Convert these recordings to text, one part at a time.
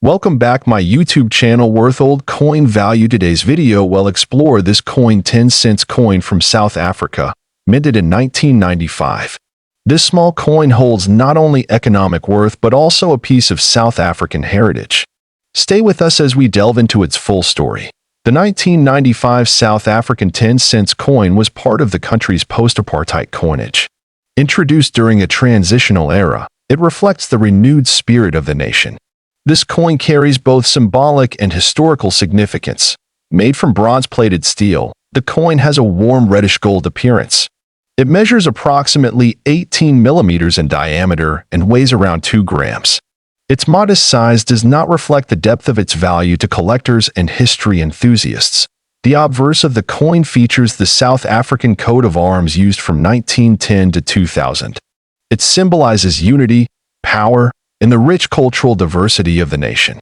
Welcome back my YouTube channel worth old coin value. Today's video will explore this coin 10 cents coin from South Africa, minted in 1995. This small coin holds not only economic worth but also a piece of South African heritage. Stay with us as we delve into its full story. The 1995 South African 10 cents coin was part of the country's post-apartheid coinage. Introduced during a transitional era, it reflects the renewed spirit of the nation. This coin carries both symbolic and historical significance. Made from bronze-plated steel, the coin has a warm reddish-gold appearance. It measures approximately 18 millimeters in diameter and weighs around 2 grams. Its modest size does not reflect the depth of its value to collectors and history enthusiasts. The obverse of the coin features the South African coat of arms used from 1910 to 2000. It symbolizes unity, power, and the rich cultural diversity of the nation.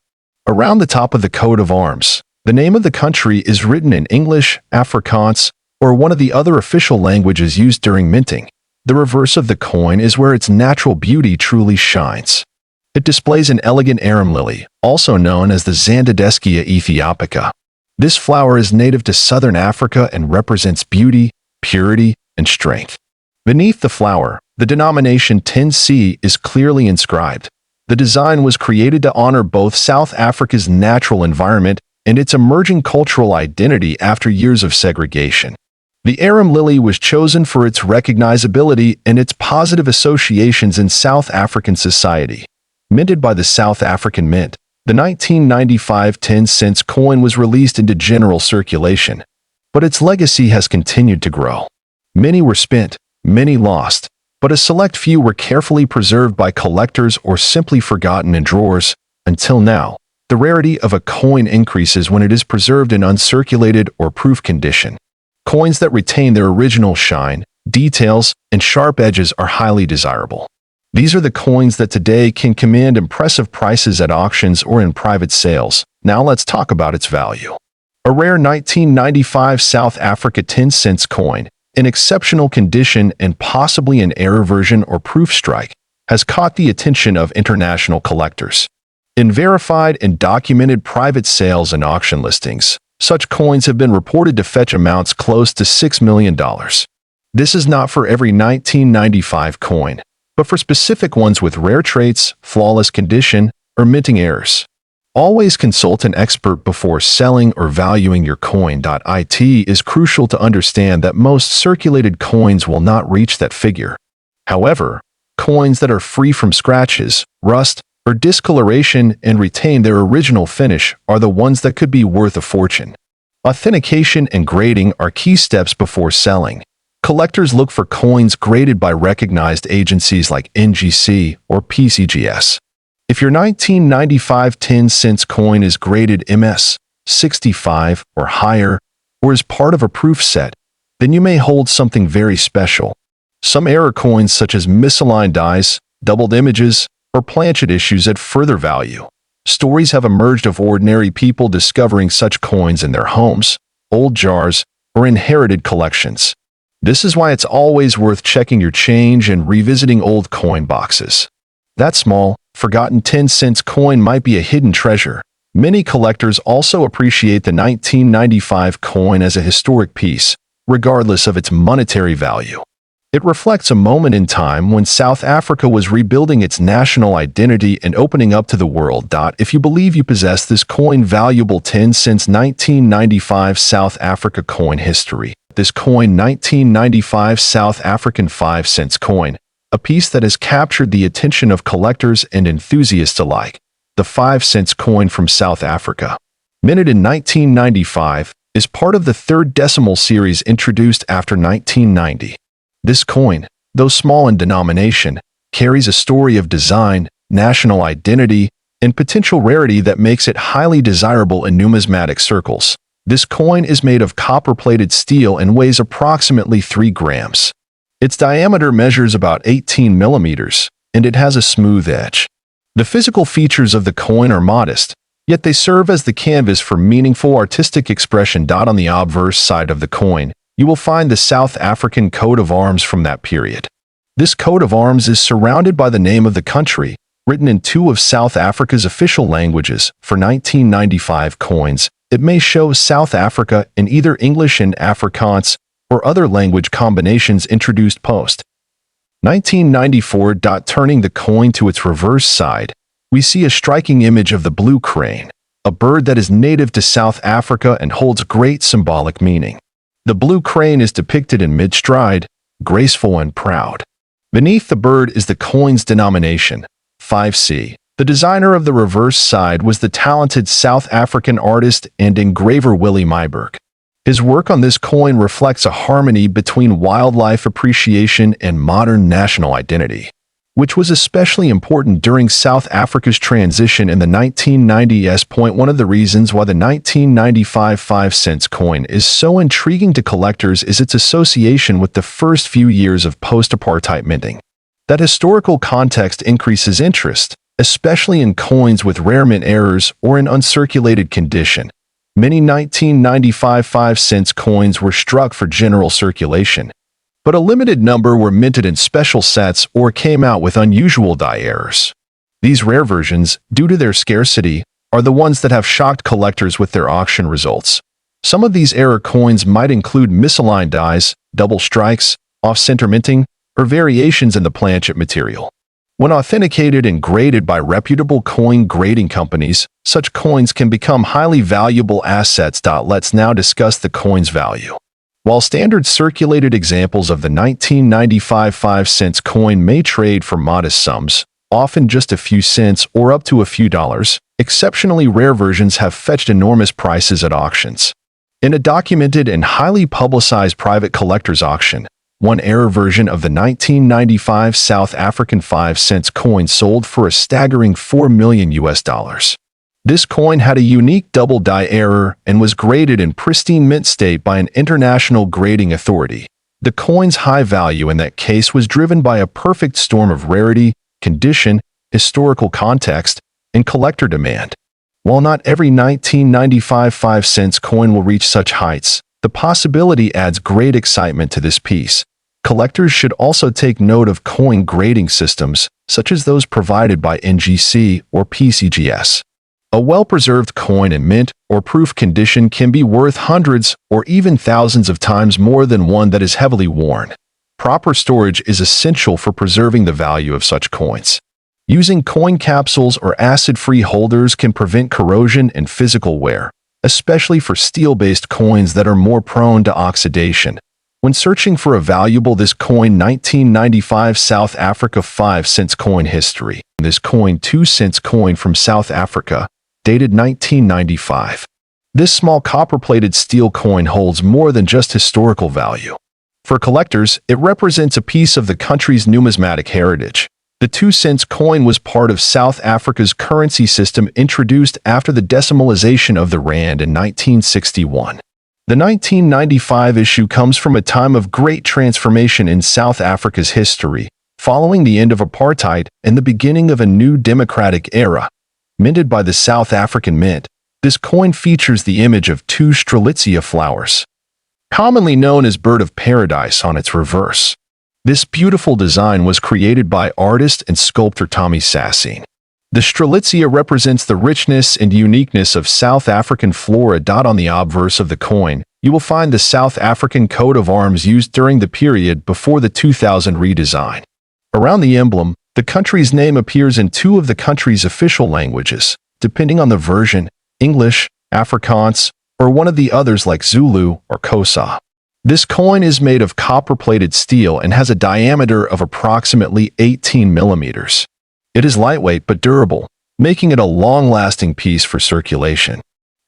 Around the top of the coat of arms, the name of the country is written in English, Afrikaans, or one of the other official languages used during minting. The reverse of the coin is where its natural beauty truly shines. It displays an elegant arum lily, also known as the Zandadeschia ethiopica. This flower is native to southern Africa and represents beauty, purity, and strength. Beneath the flower, the denomination 10C is clearly inscribed. The design was created to honor both South Africa's natural environment and its emerging cultural identity after years of segregation. The arum lily was chosen for its recognizability and its positive associations in South African society. Minted by the South African Mint, the 1995 10 cents coin was released into general circulation, but its legacy has continued to grow. Many were spent, many lost, but a select few were carefully preserved by collectors or simply forgotten in drawers. Until now, the rarity of a coin increases when it is preserved in uncirculated or proof condition. Coins that retain their original shine, details, and sharp edges are highly desirable. These are the coins that today can command impressive prices at auctions or in private sales. Now let's talk about its value. A rare 1995 South Africa 10 cents coin, in exceptional condition and possibly an error version or proof strike, has caught the attention of international collectors. In verified and documented private sales and auction listings, such coins have been reported to fetch amounts close to $6 million. This is not for every 1995 coin, but for specific ones with rare traits, flawless condition, or minting errors. Always consult an expert before selling or valuing your coin. It is crucial to understand that most circulated coins will not reach that figure. However, coins that are free from scratches, rust, or discoloration and retain their original finish are the ones that could be worth a fortune. Authentication and grading are key steps before selling. Collectors look for coins graded by recognized agencies like NGC or PCGS. If your 1995 10 cents coin is graded MS 65 or higher, or is part of a proof set, then you may hold something very special. Some error coins such as misaligned dies, doubled images, or planchet issues add further value. Stories have emerged of ordinary people discovering such coins in their homes, old jars, or inherited collections. This is why it's always worth checking your change and revisiting old coin boxes. That small, forgotten 10 cents coin might be a hidden treasure. Many collectors also appreciate the 1995 coin as a historic piece, regardless of its monetary value. It reflects a moment in time when South Africa was rebuilding its national identity and opening up to the world. If you believe you possess this coin, valuable 10 cents 1995 South Africa coin history. This coin 1995 South African 5 cents coin, a piece that has captured the attention of collectors and enthusiasts alike. The 5 cents coin from South Africa, minted in 1995, is part of the third decimal series introduced after 1990. This coin, though small in denomination, carries a story of design, national identity, and potential rarity that makes it highly desirable in numismatic circles. This coin is made of copper-plated steel and weighs approximately 3 grams. Its diameter measures about 18 millimeters, and it has a smooth edge. The physical features of the coin are modest, yet they serve as the canvas for meaningful artistic expression. On the obverse side of the coin, you will find the South African coat of arms from that period. This coat of arms is surrounded by the name of the country, written in two of South Africa's official languages. For 1995 coins, it may show South Africa in either English and Afrikaans or other language combinations introduced post 1994. Turning the coin to its reverse side, we see a striking image of the blue crane, a bird that is native to South Africa and holds great symbolic meaning. The blue crane is depicted in mid-stride, graceful and proud. Beneath the bird is the coin's denomination, 5C. The designer of the reverse side was the talented South African artist and engraver Willie Myburgh. His work on this coin reflects a harmony between wildlife appreciation and modern national identity, which was especially important during South Africa's transition in the 1990s. One of the reasons why the 1995 5-cent coin is so intriguing to collectors is its association with the first few years of post-apartheid minting. That historical context increases interest, especially in coins with rare mint errors or in uncirculated condition. Many 1995 5-cent coins were struck for general circulation, but a limited number were minted in special sets or came out with unusual die errors. These rare versions, due to their scarcity, are the ones that have shocked collectors with their auction results. Some of these error coins might include misaligned dies, double strikes, off-center minting, or variations in the planchet material. When authenticated and graded by reputable coin grading companies, such coins can become highly valuable assets. Let's now discuss the coin's value. While standard circulated examples of the 1995 5-cent coin may trade for modest sums, often just a few cents or up to a few dollars, exceptionally rare versions have fetched enormous prices at auctions. In a documented and highly publicized private collector's auction, one error version of the 1995 South African 5-cent coin sold for a staggering $4 million. This coin had a unique double die error and was graded in pristine mint state by an international grading authority. The coin's high value in that case was driven by a perfect storm of rarity, condition, historical context, and collector demand. While not every 1995 5-cent coin will reach such heights, the possibility adds great excitement to this piece. Collectors should also take note of coin grading systems, such as those provided by NGC or PCGS. A well-preserved coin in mint or proof condition can be worth hundreds or even thousands of times more than one that is heavily worn. Proper storage is essential for preserving the value of such coins. Using coin capsules or acid-free holders can prevent corrosion and physical wear, especially for steel-based coins that are more prone to oxidation. When searching for a valuable this coin 1995 South Africa 5-cent coin history, this coin 2-cent coin from South Africa, dated 1995. This small copper-plated steel coin holds more than just historical value. For collectors, it represents a piece of the country's numismatic heritage. The 2-cent coin was part of South Africa's currency system introduced after the decimalization of the rand in 1961. The 1995 issue comes from a time of great transformation in South Africa's history, following the end of apartheid and the beginning of a new democratic era. Minted by the South African Mint, this coin features the image of two Strelitzia flowers, commonly known as bird of paradise, on its reverse. This beautiful design was created by artist and sculptor Tommy Sassine. The Strelitzia represents the richness and uniqueness of South African flora. On the obverse of the coin, you will find the South African coat of arms used during the period before the 2000 redesign. Around the emblem, the country's name appears in two of the country's official languages, depending on the version, English, Afrikaans, or one of the others like Zulu or Xhosa. This coin is made of copper-plated steel and has a diameter of approximately 18 millimeters. It is lightweight but durable, making it a long-lasting piece for circulation.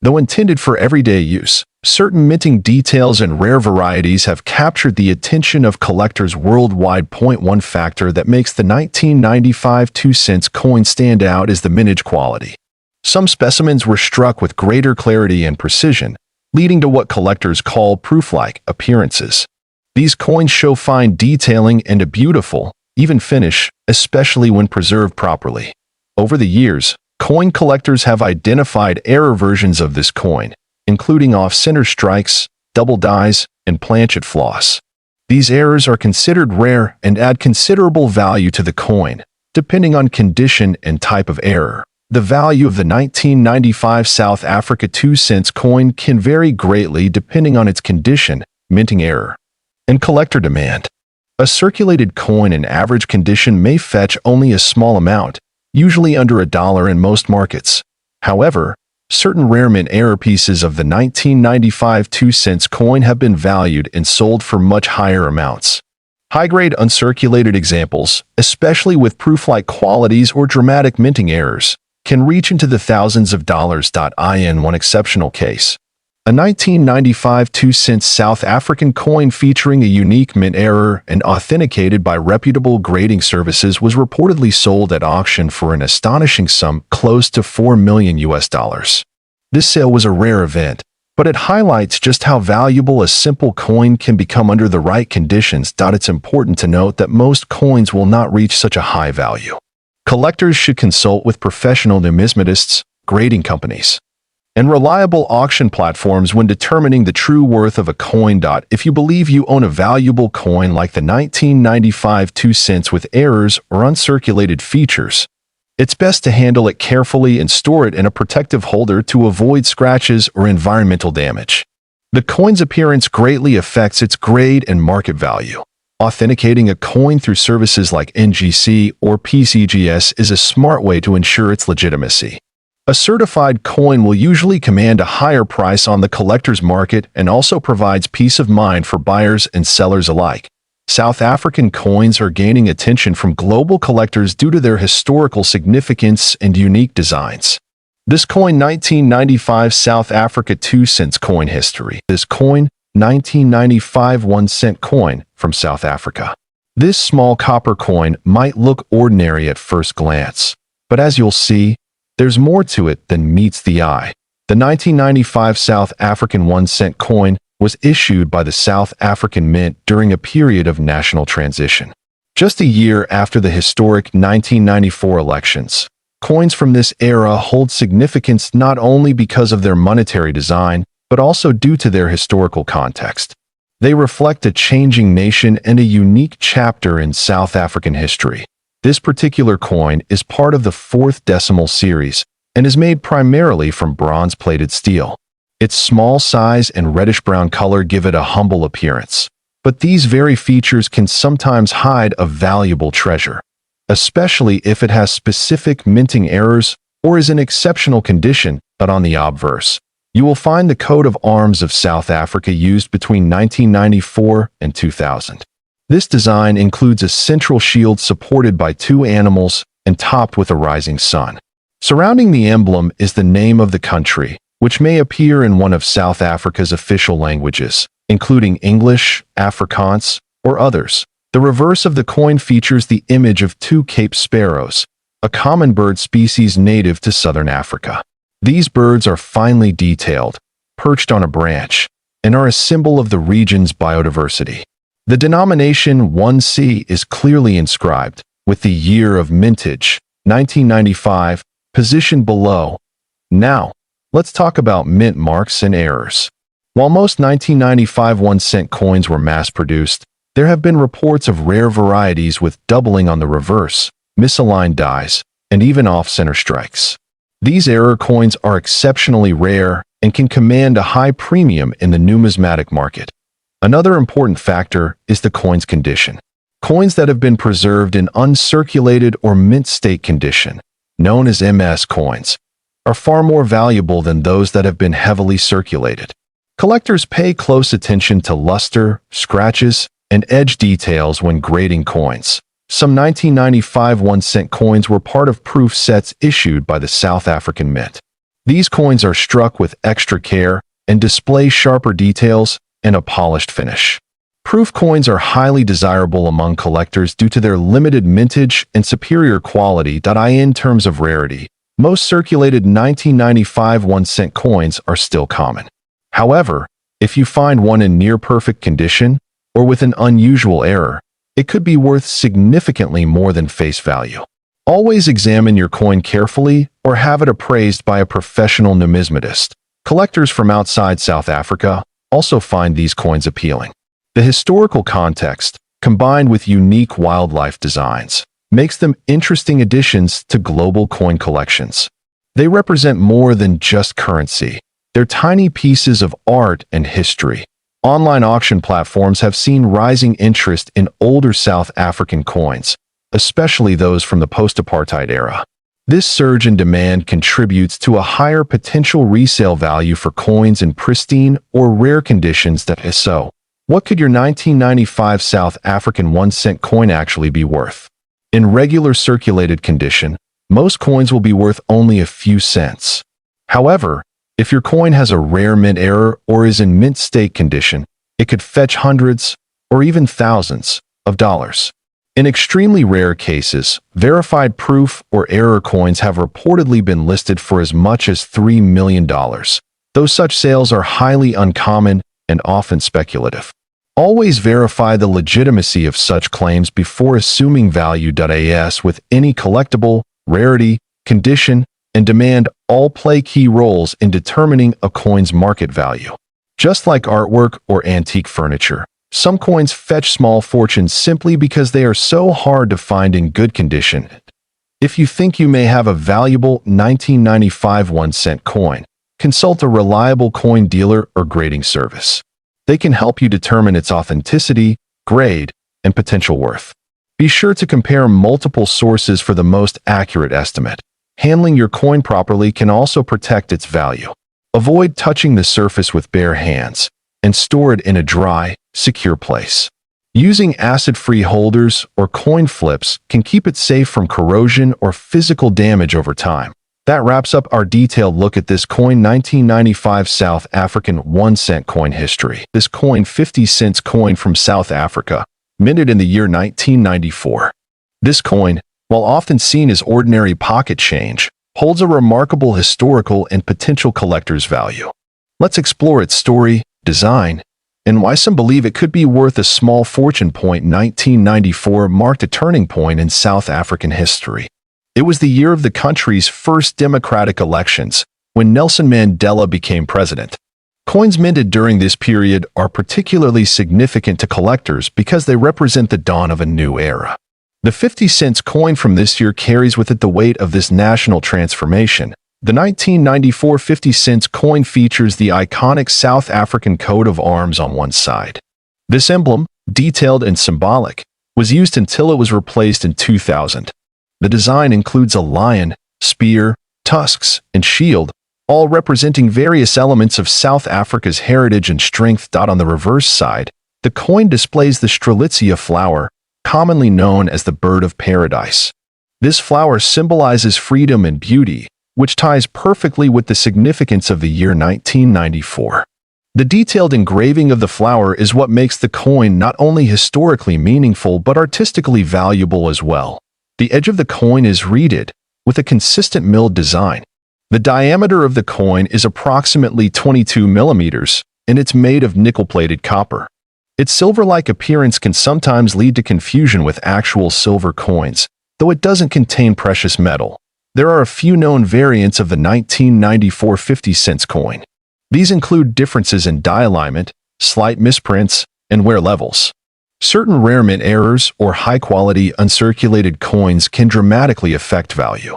Though intended for everyday use, certain minting details and rare varieties have captured the attention of collectors worldwide. One factor that makes the 1995 2-cent coin stand out is the mintage quality. Some specimens were struck with greater clarity and precision, leading to what collectors call proof-like appearances. These coins show fine detailing and a beautiful, even finish, especially when preserved properly. Over the years, coin collectors have identified error versions of this coin, including off-center strikes, double dies, and planchet floss. These errors are considered rare and add considerable value to the coin. depending on condition and type of error. The value of the 1995 South Africa 2-cent coin can vary greatly depending on its condition, minting error, and collector demand. A circulated coin in average condition may fetch only a small amount, usually under $1 in most markets. However, certain rare mint error pieces of the 1995 2-cent coin have been valued and sold for much higher amounts. High-grade uncirculated examples, especially with proof-like qualities or dramatic minting errors, can reach into the thousands of dollars. In one exceptional case, a 1995 2-cent South African coin featuring a unique mint error and authenticated by reputable grading services was reportedly sold at auction for an astonishing sum close to $4 million. This sale was a rare event, but it highlights just how valuable a simple coin can become under the right conditions. It's important to note that most coins will not reach such a high value. Collectors should consult with professional numismatists, grading companies, and reliable auction platforms when determining the true worth of a coin. If you believe you own a valuable coin like the 1995 2-cent with errors or uncirculated features, it's best to handle it carefully and store it in a protective holder to avoid scratches or environmental damage. The coin's appearance greatly affects its grade and market value. Authenticating a coin through services like NGC or PCGS is a smart way to ensure its legitimacy. A certified coin will usually command a higher price on the collector's market and also provides peace of mind for buyers and sellers alike. South African coins are gaining attention from global collectors due to their historical significance and unique designs. This coin 1995 South Africa 2-cent coin history. This coin 1995 1-cent coin from South Africa. This small copper coin might look ordinary at first glance, but as you'll see, there's more to it than meets the eye. The 1995 South African 1-cent coin was issued by the South African Mint during a period of national transition. Just a year after the historic 1994 elections, coins from this era hold significance not only because of their monetary design, but also due to their historical context. They reflect a changing nation and a unique chapter in South African history. This particular coin is part of the 4th decimal series and is made primarily from bronze-plated steel. Its small size and reddish-brown color give it a humble appearance, but these very features can sometimes hide a valuable treasure, especially if it has specific minting errors or is in exceptional condition. But on the obverse, you will find the coat of arms of South Africa used between 1994 and 2000. This design includes a central shield supported by 2 animals and topped with a rising sun. Surrounding the emblem is the name of the country, which may appear in one of South Africa's official languages, including English, Afrikaans, or others. The reverse of the coin features the image of 2 Cape sparrows, a common bird species native to southern Africa. These birds are finely detailed, perched on a branch, and are a symbol of the region's biodiversity. The denomination 1C is clearly inscribed, with the year of mintage, 1995, positioned below. Now, let's talk about mint marks and errors. While most 1995 1-cent coins were mass-produced, there have been reports of rare varieties with doubling on the reverse, misaligned dies, and even off-center strikes. These error coins are exceptionally rare and can command a high premium in the numismatic market. Another important factor is the coin's condition. Coins that have been preserved in uncirculated or mint state condition, known as MS coins, are far more valuable than those that have been heavily circulated. Collectors pay close attention to luster, scratches, and edge details when grading coins. Some 1995 1-cent coins were part of proof sets issued by the South African Mint. These coins are struck with extra care and display sharper details and a polished finish. Proof coins are highly desirable among collectors due to their limited mintage and superior quality. In terms of rarity, most circulated 1995 1-cent coins are still common. However, if you find one in near-perfect condition or with an unusual error, it could be worth significantly more than face value. Always examine your coin carefully or have it appraised by a professional numismatist. Collectors from outside South Africa also find these coins appealing. The historical context, combined with unique wildlife designs, makes them interesting additions to global coin collections. They represent more than just currency. They're tiny pieces of art and history. Online auction platforms have seen rising interest in older South African coins, especially those from the post-apartheid era. This surge in demand contributes to a higher potential resale value for coins in pristine or rare conditions. So, what could your 1995 South African 1-cent coin actually be worth? In regular circulated condition, most coins will be worth only a few cents. However, if your coin has a rare mint error or is in mint state condition, it could fetch hundreds or even thousands of dollars. In extremely rare cases, verified proof or error coins have reportedly been listed for as much as $3 million, though such sales are highly uncommon and often speculative. Always verify the legitimacy of such claims before assuming value. As with any collectible, rarity, condition, and demand all play key roles in determining a coin's market value. Just like artwork or antique furniture, some coins fetch small fortunes simply because they are so hard to find in good condition. If you think you may have a valuable 1995 1-cent coin, consult a reliable coin dealer or grading service. They can help you determine its authenticity, grade, and potential worth. Be sure to compare multiple sources for the most accurate estimate. Handling your coin properly can also protect its value. Avoid touching the surface with bare hands, and store it in a dry, secure place. Using acid-free holders or coin flips can keep it safe from corrosion or physical damage over time. That wraps up our detailed look at this coin 1995 South African 1-cent coin history. This coin 50-cent coin from South Africa, minted in the year 1994. This coin, while often seen as ordinary pocket change, holds a remarkable historical and potential collector's value. Let's explore its story, design, and why some believe it could be worth a small fortune. 1994 marked a turning point in South African history. It was the year of the country's first democratic elections, when Nelson Mandela became president. Coins minted during this period are particularly significant to collectors because they represent the dawn of a new era. The 50-cent coin from this year carries with it the weight of this national transformation. The 1994 50-cent coin features the iconic South African coat of arms on one side. This emblem, detailed and symbolic, was used until it was replaced in 2000. The design includes a lion, spear, tusks, and shield, all representing various elements of South Africa's heritage and strength. On the reverse side, the coin displays the Strelitzia flower, commonly known as the bird of paradise. This flower symbolizes freedom and beauty, which ties perfectly with the significance of the year 1994. The detailed engraving of the flower is what makes the coin not only historically meaningful but artistically valuable as well. The edge of the coin is reeded, with a consistent milled design. The diameter of the coin is approximately 22 millimeters, and it's made of nickel-plated copper. Its silver-like appearance can sometimes lead to confusion with actual silver coins, though it doesn't contain precious metal. There are a few known variants of the 1994 50-cent coin. These include differences in die alignment, slight misprints, and wear levels. Certain rare mint errors or high-quality uncirculated coins can dramatically affect value.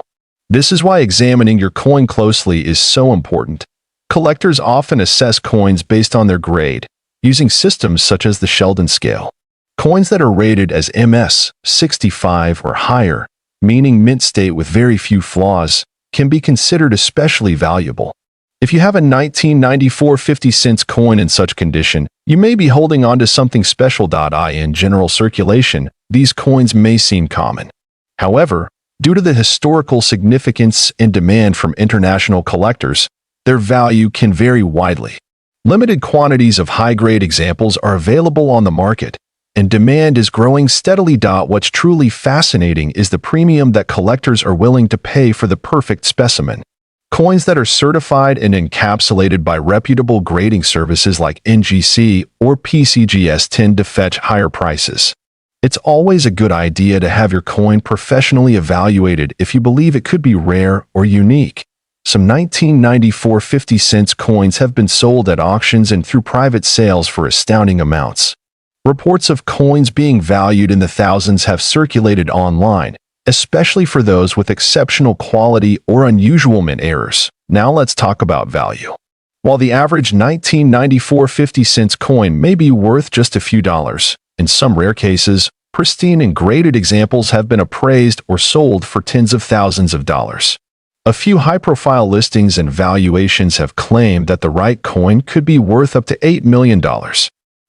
This is why examining your coin closely is so important. Collectors often assess coins based on their grade, using systems such as the Sheldon scale. Coins that are rated as MS 65 or higher, meaning mint state with very few flaws, can be considered especially valuable. If you have a 1994 50-cent coin in such condition, you may be holding on to something special. In general circulation, these coins may seem common. However, due to the historical significance and demand from international collectors, their value can vary widely. Limited quantities of high-grade examples are available on the market, and demand is growing steadily. What's truly fascinating is the premium that collectors are willing to pay for the perfect specimen. Coins that are certified and encapsulated by reputable grading services like NGC or PCGS tend to fetch higher prices. It's always a good idea to have your coin professionally evaluated if you believe it could be rare or unique. Some 1994 50-cent coins have been sold at auctions and through private sales for astounding amounts. Reports of coins being valued in the thousands have circulated online, especially for those with exceptional quality or unusual mint errors. Now let's talk about value. While the average 1994 50-cent coin may be worth just a few dollars, in some rare cases, pristine and graded examples have been appraised or sold for tens of thousands of dollars. A few high-profile listings and valuations have claimed that the right coin could be worth up to $8 million.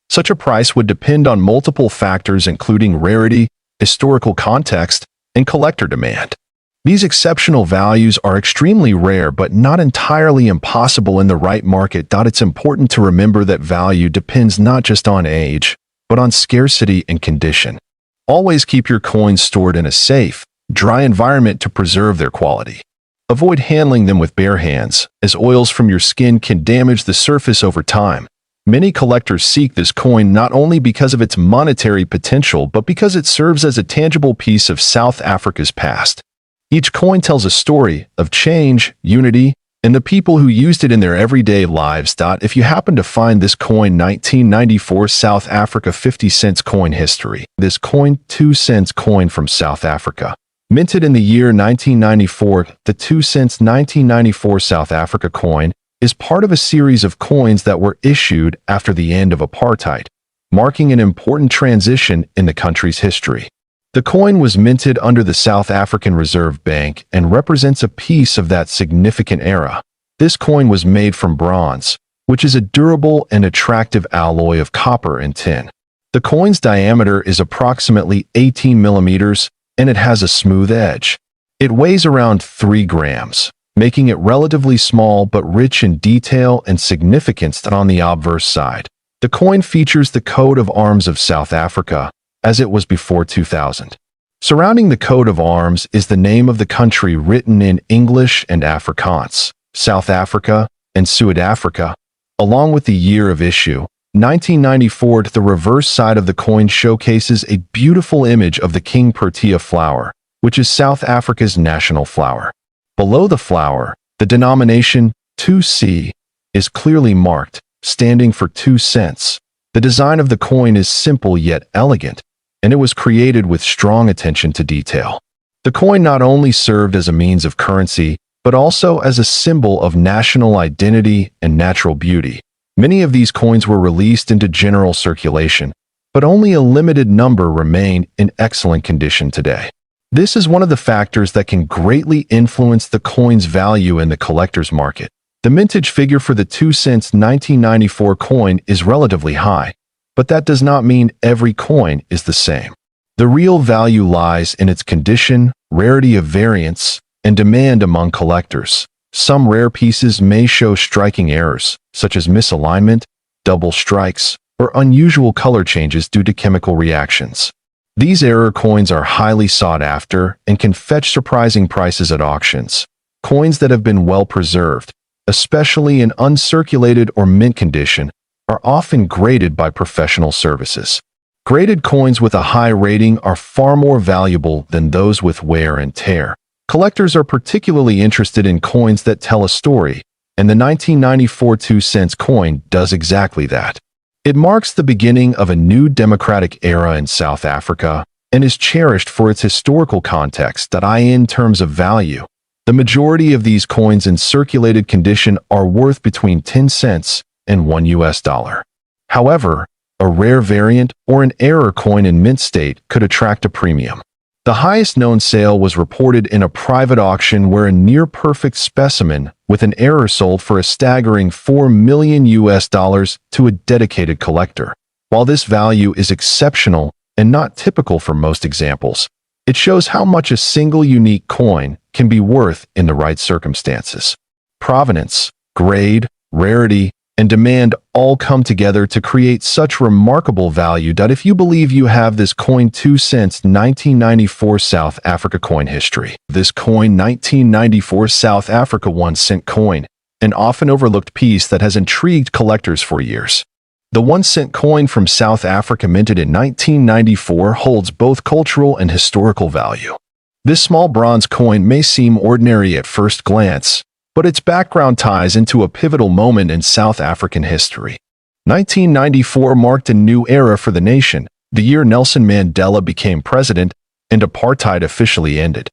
Such a price would depend on multiple factors including rarity, historical context, and collector demand. These exceptional values are extremely rare but not entirely impossible in the right market. It's important to remember that value depends not just on age, but on scarcity and condition. Always keep your coins stored in a safe, dry environment to preserve their quality. Avoid handling them with bare hands, as oils from your skin can damage the surface over time. Many collectors seek this coin not only because of its monetary potential but because it serves as a tangible piece of South Africa's past. Each coin tells a story of change, unity, and the people who used it in their everyday lives. If you happen to find this coin 1994 South Africa 50-cent coin history, this coin 2-cent coin from South Africa. Minted in the year 1994, the 2-cent 1994 South Africa coin is part of a series of coins that were issued after the end of apartheid, marking an important transition in the country's history. The coin was minted under the South African Reserve Bank and represents a piece of that significant era. This coin was made from bronze, which is a durable and attractive alloy of copper and tin. The coin's diameter is approximately 18 millimeters, and it has a smooth edge. It weighs around 3 grams, making it relatively small but rich in detail and significance. On the obverse side, the coin features the coat of arms of South Africa, as it was before 2000. Surrounding the coat of arms is the name of the country written in English and Afrikaans, South Africa and Suid-Afrika, along with the year of issue, 1994. The reverse side of the coin showcases a beautiful image of the King Protea flower, which is South Africa's national flower. Below the flower, the denomination 2C is clearly marked, standing for 2 cents. The design of the coin is simple yet elegant, and it was created with strong attention to detail. The coin not only served as a means of currency, but also as a symbol of national identity and natural beauty. Many of these coins were released into general circulation, but only a limited number remain in excellent condition today. This is one of the factors that can greatly influence the coin's value in the collector's market. The mintage figure for the 2-cent 1994 coin is relatively high, but that does not mean every coin is the same. The real value lies in its condition, rarity of variants, and demand among collectors. Some rare pieces may show striking errors, such as misalignment, double strikes, or unusual color changes due to chemical reactions. These error coins are highly sought after and can fetch surprising prices at auctions. Coins that have been well preserved, especially in uncirculated or mint condition, are often graded by professional services. Graded coins with a high rating are far more valuable than those with wear and tear. Collectors are particularly interested in coins that tell a story, and the 1994 2-cent coin does exactly that. It marks the beginning of a new democratic era in South Africa and is cherished for its historical context. In terms of value, the majority of these coins in circulated condition are worth between 10 cents and $1. However, a rare variant or an error coin in mint state could attract a premium. The highest known sale was reported in a private auction where a near-perfect specimen with an error sold for a staggering $4 million to a dedicated collector. While this value is exceptional and not typical for most examples, it shows how much a single unique coin can be worth in the right circumstances. Provenance, grade, rarity, and demand all come together to create such remarkable value. If you believe you have this coin 2-cent 1994 South Africa coin history, this coin 1994 South Africa 1-cent coin, an often overlooked piece that has intrigued collectors for years. The 1-cent coin from South Africa minted in 1994 holds both cultural and historical value. This small bronze coin may seem ordinary at first glance, but its background ties into a pivotal moment in South African history. 1994 marked a new era for the nation, the year Nelson Mandela became president. and apartheid officially ended.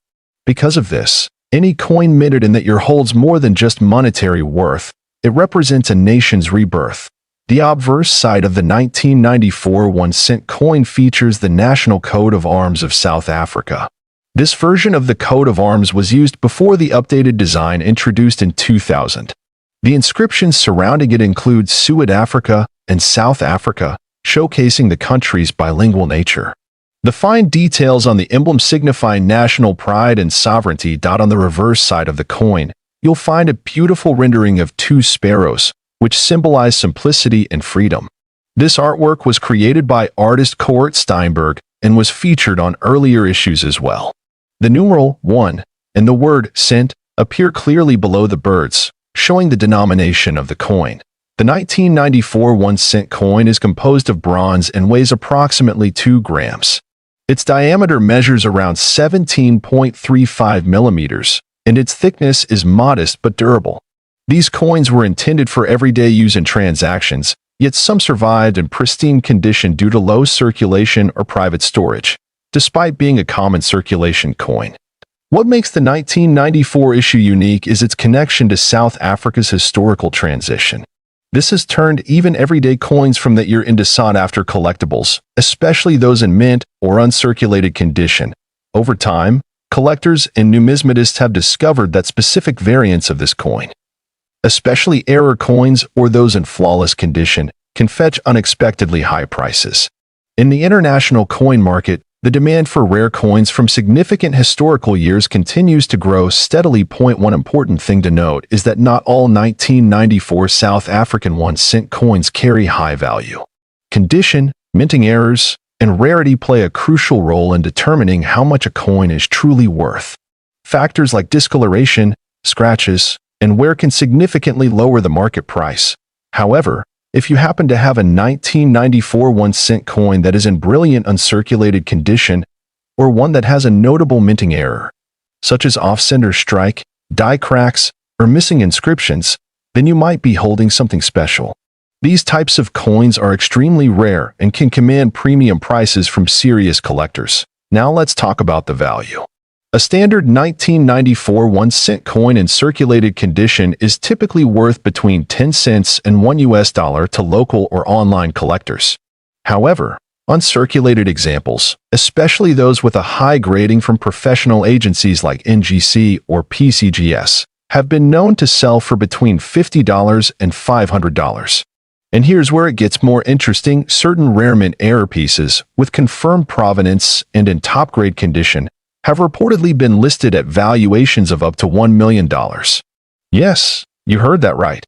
Because of this, any coin minted in that year holds more than just monetary worth. It represents a nation's rebirth. The obverse side of the 1994 1-cent coin features the National Coat of Arms of South Africa. This version of the coat of arms was used before the updated design introduced in 2000. The inscriptions surrounding it include South Africa and South Africa, showcasing the country's bilingual nature. The fine details on the emblem signify national pride and sovereignty. On the reverse side of the coin, you'll find a beautiful rendering of two sparrows, which symbolize simplicity and freedom. This artwork was created by artist Cort Steinberg and was featured on earlier issues as well. The numeral 1 and the word cent appear clearly below the birds, showing the denomination of the coin. The 1994 1-cent coin is composed of bronze and weighs approximately 2 grams. Its diameter measures around 17.35 millimeters, and its thickness is modest but durable. These coins were intended for everyday use in transactions, yet some survived in pristine condition due to low circulation or private storage, despite being a common circulation coin. What makes the 1994 issue unique is its connection to South Africa's historical transition. This has turned even everyday coins from that year into sought-after collectibles, especially those in mint or uncirculated condition. Over time, collectors and numismatists have discovered that specific variants of this coin, especially error coins or those in flawless condition, can fetch unexpectedly high prices. In the international coin market, the demand for rare coins from significant historical years continues to grow steadily. One important thing to note is that not all 1994 South African 1-cent coins carry high value. Condition, minting errors, and rarity play a crucial role in determining how much a coin is truly worth. Factors like discoloration, scratches, and wear can significantly lower the market price. However, if you happen to have a 1994 1-cent coin that is in brilliant uncirculated condition, or one that has a notable minting error, such as off-center strike, die cracks, or missing inscriptions, then you might be holding something special. These types of coins are extremely rare and can command premium prices from serious collectors. Now let's talk about the value. A standard 1994 1-cent coin in circulated condition is typically worth between 10 cents and $1 to local or online collectors. However, uncirculated examples, especially those with a high grading from professional agencies like NGC or PCGS, have been known to sell for between $50 and $500. And here's where it gets more interesting: certain rare mint error pieces, with confirmed provenance and in top-grade condition, have reportedly been listed at valuations of up to $1 million. Yes, you heard that right.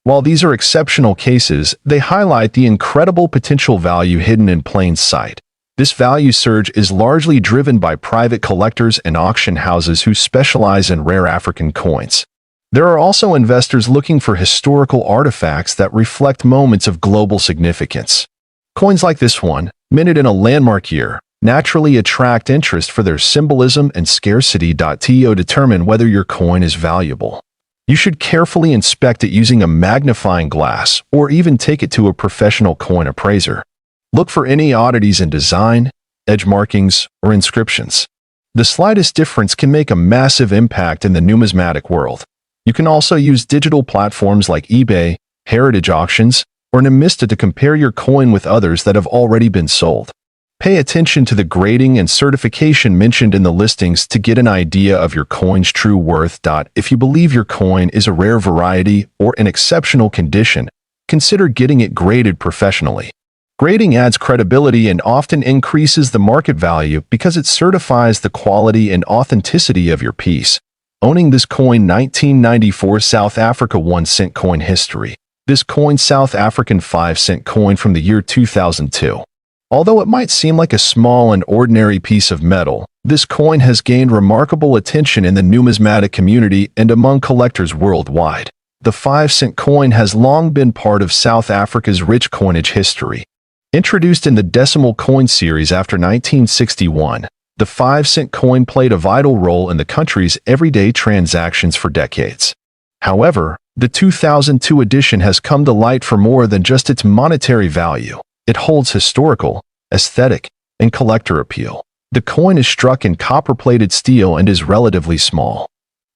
While these are exceptional cases, they highlight the incredible potential value hidden in plain sight. This value surge is largely driven by private collectors and auction houses who specialize in rare African coins. There are also investors looking for historical artifacts that reflect moments of global significance. Coins like this one, minted in a landmark year, naturally attract interest for their symbolism and scarcity. To determine whether your coin is valuable, you should carefully inspect it using a magnifying glass or even take it to a professional coin appraiser. Look for any oddities in design, edge markings, or inscriptions. The slightest difference can make a massive impact in the numismatic world. You can also use digital platforms like eBay, heritage auctions, or Numista to compare your coin with others that have already been sold. Pay attention to the grading and certification mentioned in the listings to get an idea of your coin's true worth. If you believe your coin is a rare variety or in exceptional condition, consider getting it graded professionally. Grading adds credibility and often increases the market value because it certifies the quality and authenticity of your piece. Owning this coin: 1994 South Africa 1-cent coin history. This coin, South African 5-cent coin from the year 2002. Although it might seem like a small and ordinary piece of metal, this coin has gained remarkable attention in the numismatic community and among collectors worldwide. The 5-cent coin has long been part of South Africa's rich coinage history. Introduced in the decimal coin series after 1961, the 5-cent coin played a vital role in the country's everyday transactions for decades. However, the 2002 edition has come to light for more than just its monetary value. It holds historical, aesthetic, and collector appeal. The coin is struck in copper-plated steel and is relatively small,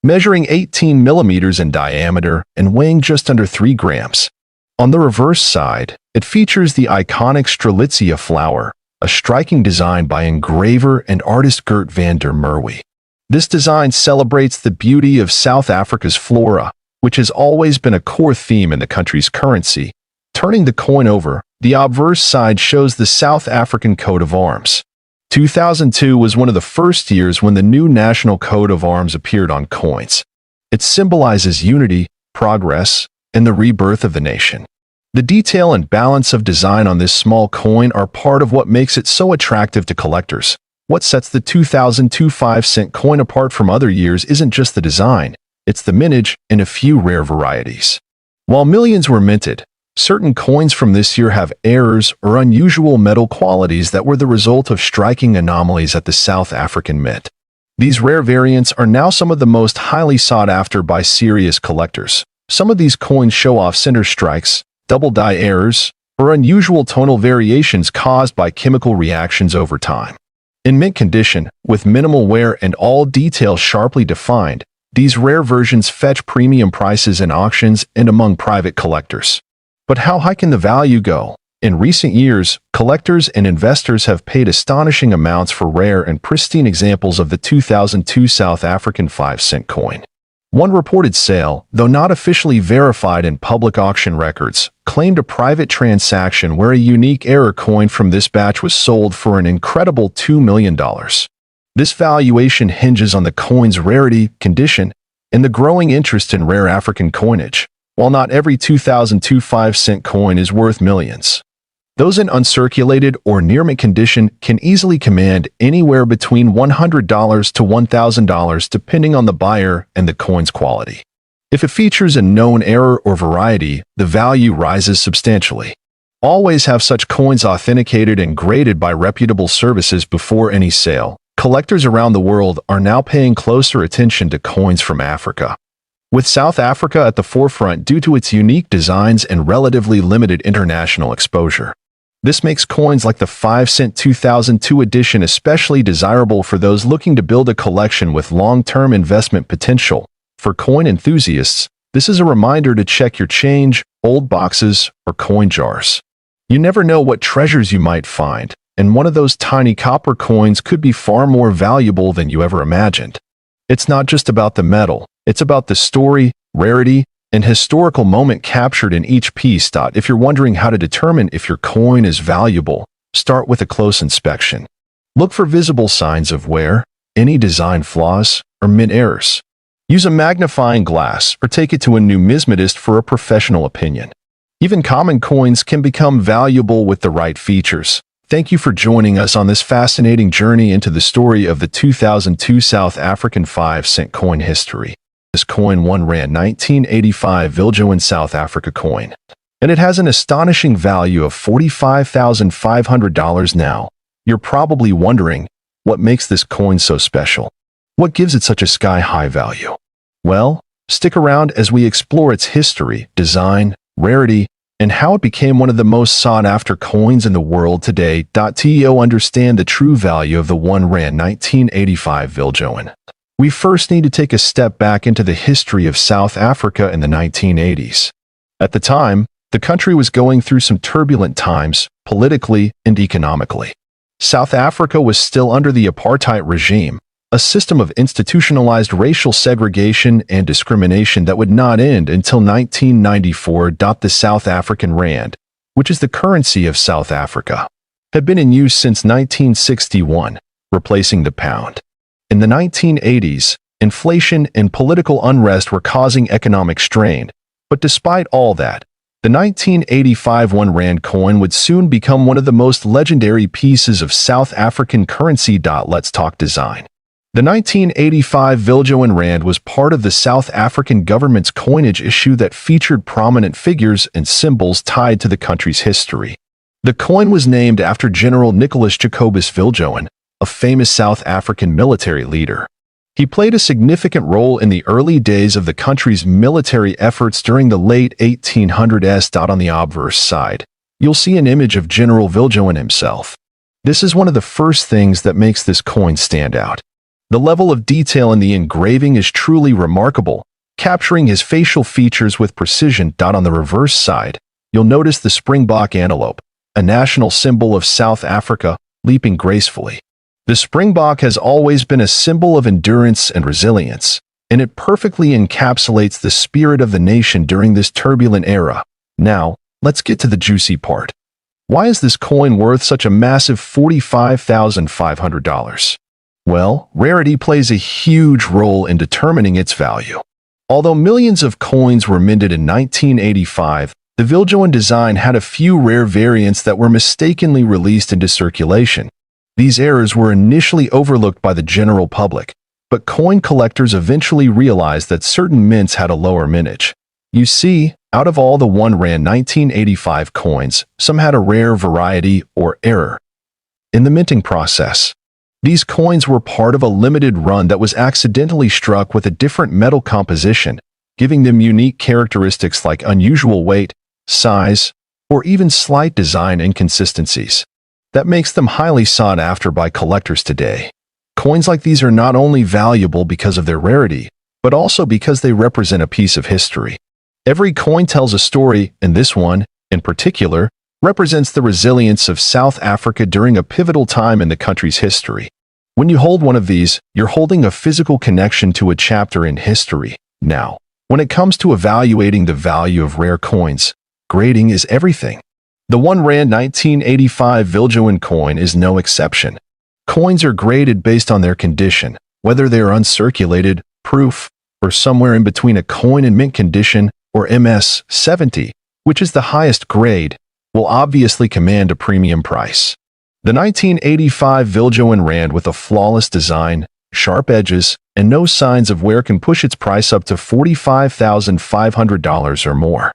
measuring 18 millimeters in diameter and weighing just under 3 grams. On the reverse side, it features the iconic Strelitzia flower, a striking design by engraver and artist Gert van der Merwe. This design celebrates the beauty of South Africa's flora, which has always been a core theme in the country's currency. Turning the coin over, the obverse side shows the South African coat of arms. 2002 was one of the first years when the new national coat of arms appeared on coins. It symbolizes unity, progress, and the rebirth of the nation. The detail and balance of design on this small coin are part of what makes it so attractive to collectors. What sets the 2002 5-cent coin apart from other years isn't just the design, it's the mintage and a few rare varieties. While millions were minted, certain coins from this year have errors or unusual metal qualities that were the result of striking anomalies at the South African Mint. These rare variants are now some of the most highly sought after by serious collectors. Some of these coins show off center strikes, double die errors, or unusual tonal variations caused by chemical reactions over time. In mint condition, with minimal wear and all details sharply defined, these rare versions fetch premium prices in auctions and among private collectors. But how high can the value go? In recent years, collectors and investors have paid astonishing amounts for rare and pristine examples of the 2002 South African 5-cent coin. One reported sale, though not officially verified in public auction records, claimed a private transaction where a unique error coin from this batch was sold for an incredible $2 million. This valuation hinges on the coin's rarity, condition, and the growing interest in rare African coinage. While not every 2002 5-cent coin is worth millions, those in uncirculated or near-mint condition can easily command anywhere between $100 to $1,000 depending on the buyer and the coin's quality. If it features a known error or variety, the value rises substantially. Always have such coins authenticated and graded by reputable services before any sale. Collectors around the world are now paying closer attention to coins from Africa, with South Africa at the forefront due to its unique designs and relatively limited international exposure. This makes coins like the 5-cent 2002 edition especially desirable for those looking to build a collection with long-term investment potential. For coin enthusiasts, this is a reminder to check your change, old boxes, or coin jars. You never know what treasures you might find, and one of those tiny copper coins could be far more valuable than you ever imagined. It's not just about the metal, it's about the story, rarity, and historical moment captured in each piece. If you're wondering how to determine if your coin is valuable, start with a close inspection. Look for visible signs of wear, any design flaws, or mint errors. Use a magnifying glass or take it to a numismatist for a professional opinion. Even common coins can become valuable with the right features. Thank you for joining us on this fascinating journey into the story of the 2002 South African 5-cent coin history. This coin 1 Rand 1985 Viljoen South Africa coin, and it has an astonishing value of $45,500 now. You're probably wondering, what makes this coin so special? What gives it such a sky-high value? Well, stick around as we explore its history, design, rarity, and how it became one of the most sought-after coins in the world today. To understand the true value of the 1 Rand 1985 Viljoen, we first need to take a step back into the history of South Africa in the 1980s. At the time, the country was going through some turbulent times, politically and economically. South Africa was still under the apartheid regime, a system of institutionalized racial segregation and discrimination that would not end until 1994. The South African Rand, which is the currency of South Africa, had been in use since 1961, replacing the pound. In the 1980s, inflation and political unrest were causing economic strain, but despite all that, the 1985 1 Rand coin would soon become one of the most legendary pieces of South African currency. Let's talk design. The 1985 Viljoen Rand was part of the South African government's coinage issue that featured prominent figures and symbols tied to the country's history. The coin was named after General Nicholas Jacobus Viljoen, a famous South African military leader. He played a significant role in the early days of the country's military efforts during the late 1800s. On the obverse side, you'll see an image of General Viljoen himself. This is one of the first things that makes this coin stand out. The level of detail in the engraving is truly remarkable, capturing his facial features with precision. On the reverse side, you'll notice the springbok antelope, a national symbol of South Africa, leaping gracefully. The springbok has always been a symbol of endurance and resilience, and it perfectly encapsulates the spirit of the nation during this turbulent era. Now, let's get to the juicy part. Why is this coin worth such a massive $45,500? Well, rarity plays a huge role in determining its value. Although millions of coins were minted in 1985, the Viljoen design had a few rare variants that were mistakenly released into circulation. These errors were initially overlooked by the general public, but coin collectors eventually realized that certain mints had a lower mintage. You see, out of all the R1 1985 coins, some had a rare variety or error in the minting process. These coins were part of a limited run that was accidentally struck with a different metal composition, giving them unique characteristics like unusual weight, size, or even slight design inconsistencies. That makes them highly sought after by collectors today. Coins like these are not only valuable because of their rarity, but also because they represent a piece of history. Every coin tells a story, and this one, in particular, represents the resilience of South Africa during a pivotal time in the country's history. When you hold one of these, you're holding a physical connection to a chapter in history. Now, when it comes to evaluating the value of rare coins, grading is everything. The R1 1985 Viljoen coin is no exception. Coins are graded based on their condition, whether they are uncirculated, proof, or somewhere in between. A coin in mint condition, or MS 70, which is the highest grade, will obviously command a premium price. The 1985 Viljoen rand with a flawless design, sharp edges, and no signs of wear can push its price up to $45,500 or more.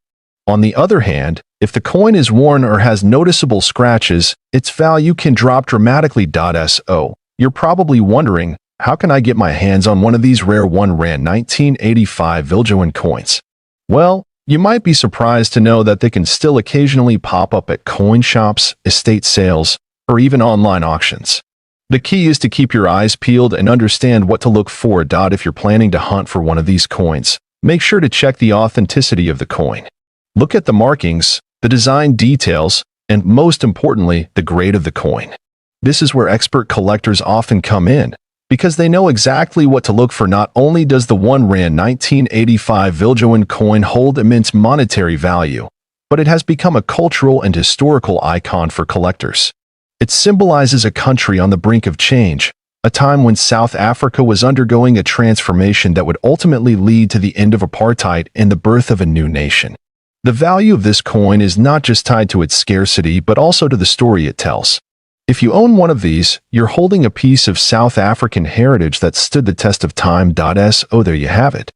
On the other hand, if the coin is worn or has noticeable scratches, its value can drop dramatically. So, you're probably wondering, how can I get my hands on one of these rare R1 1985 Viljoen coins? Well, you might be surprised to know that they can still occasionally pop up at coin shops, estate sales, or even online auctions. The key is to keep your eyes peeled and understand what to look for. If you're planning to hunt for one of these coins, make sure to check the authenticity of the coin. Look at the markings, the design details, and most importantly, the grade of the coin. This is where expert collectors often come in, because they know exactly what to look for. Not only does the R1 1985 Viljoen coin hold immense monetary value, but it has become a cultural and historical icon for collectors. It symbolizes a country on the brink of change, a time when South Africa was undergoing a transformation that would ultimately lead to the end of apartheid and the birth of a new nation. The value of this coin is not just tied to its scarcity but also to the story it tells. If you own one of these, you're holding a piece of South African heritage that stood the test of time. So there you have it.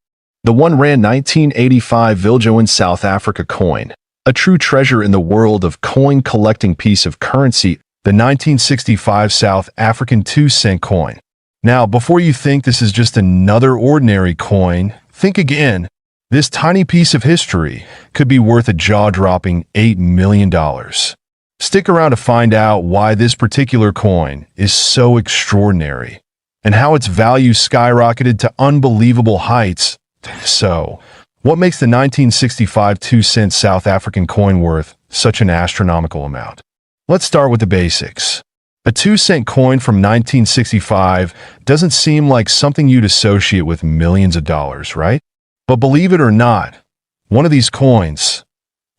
The R1 1985 Viljoen South Africa coin, a true treasure in the world of coin collecting piece of currency, the 1965 South African 2-cent coin. Now, before you think this is just another ordinary coin, think again. This tiny piece of history could be worth a jaw-dropping $8 million. Stick around to find out why this particular coin is so extraordinary and how its value skyrocketed to unbelievable heights. So, what makes the 1965 2-cent South African coin worth such an astronomical amount? Let's start with the basics. A 2-cent coin from 1965 doesn't seem like something you'd associate with millions of dollars, right? But believe it or not, one of these coins,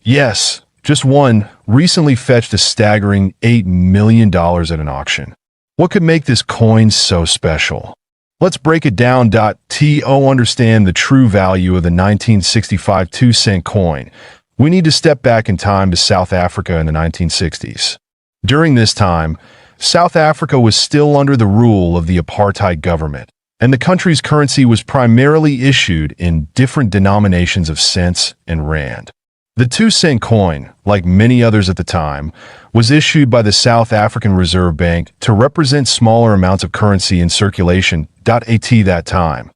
yes, just one, recently fetched a staggering $8 million at an auction. What could make this coin so special? Let's break it down. To understand the true value of the 1965 2-cent coin, we need to step back in time to South Africa in the 1960s. During this time, South Africa was still under the rule of the apartheid government, and the country's currency was primarily issued in different denominations of cents and rand. The 2-cent coin, like many others at the time, was issued by the South African Reserve Bank to represent smaller amounts of currency in circulation. At that time,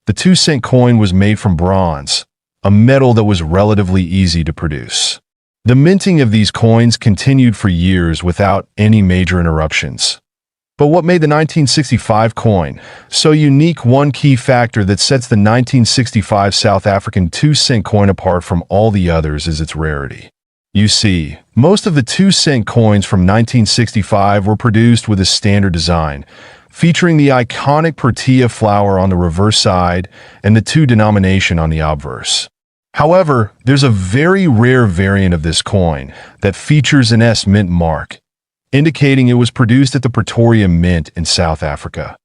the 2-cent coin was made from bronze, a metal that was relatively easy to produce. The minting of these coins continued for years without any major interruptions. But what made the 1965 coin so unique, one key factor that sets the 1965 South African 2-cent coin apart from all the others is its rarity. You see, most of the 2-cent coins from 1965 were produced with a standard design, featuring the iconic protea flower on the reverse side and the 2 denomination on the obverse. However, there's a very rare variant of this coin that features an S mint mark, indicating it was produced at the Pretoria Mint in South Africa.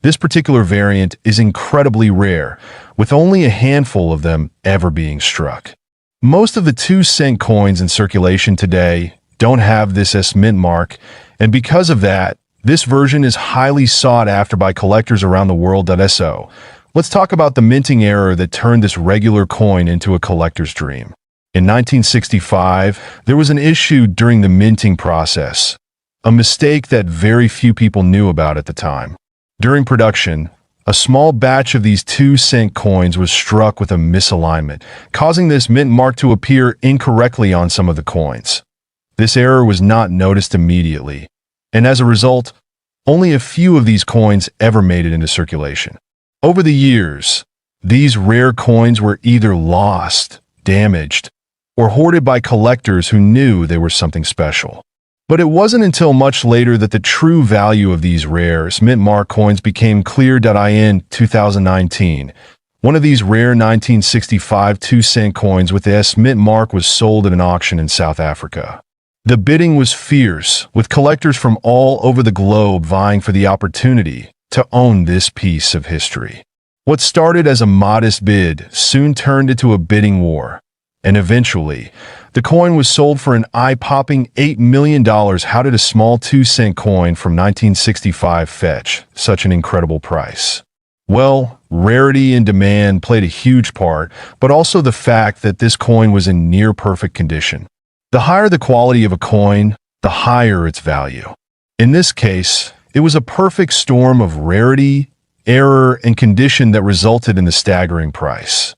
This particular variant is incredibly rare, with only a handful of them ever being struck. Most of the 2-cent coins in circulation today don't have this S mint mark, and because of that, this version is highly sought after by collectors around the world. So, let's talk about the minting error that turned this regular coin into a collector's dream. In 1965, there was an issue during the minting process, a mistake that very few people knew about at the time. During production, a small batch of these 2-cent coins was struck with a misalignment, causing this mint mark to appear incorrectly on some of the coins. This error was not noticed immediately, and as a result, only a few of these coins ever made it into circulation. Over the years, these rare coins were either lost, damaged, or hoarded by collectors who knew they were something special. But it wasn't until much later that the true value of these rare mint mark coins became clear. In 2019, one of these rare 1965 2-cent coins with the S mint mark was sold at an auction in South Africa. The bidding was fierce, with collectors from all over the globe vying for the opportunity to own this piece of history. What started as a modest bid soon turned into a bidding war, and eventually, the coin was sold for an eye-popping $8 million. How did a small 2-cent coin from 1965 fetch such an incredible price? Well, rarity and demand played a huge part, but also the fact that this coin was in near-perfect condition. The higher the quality of a coin, the higher its value. In this case, it was a perfect storm of rarity, error, and condition that resulted in the staggering price.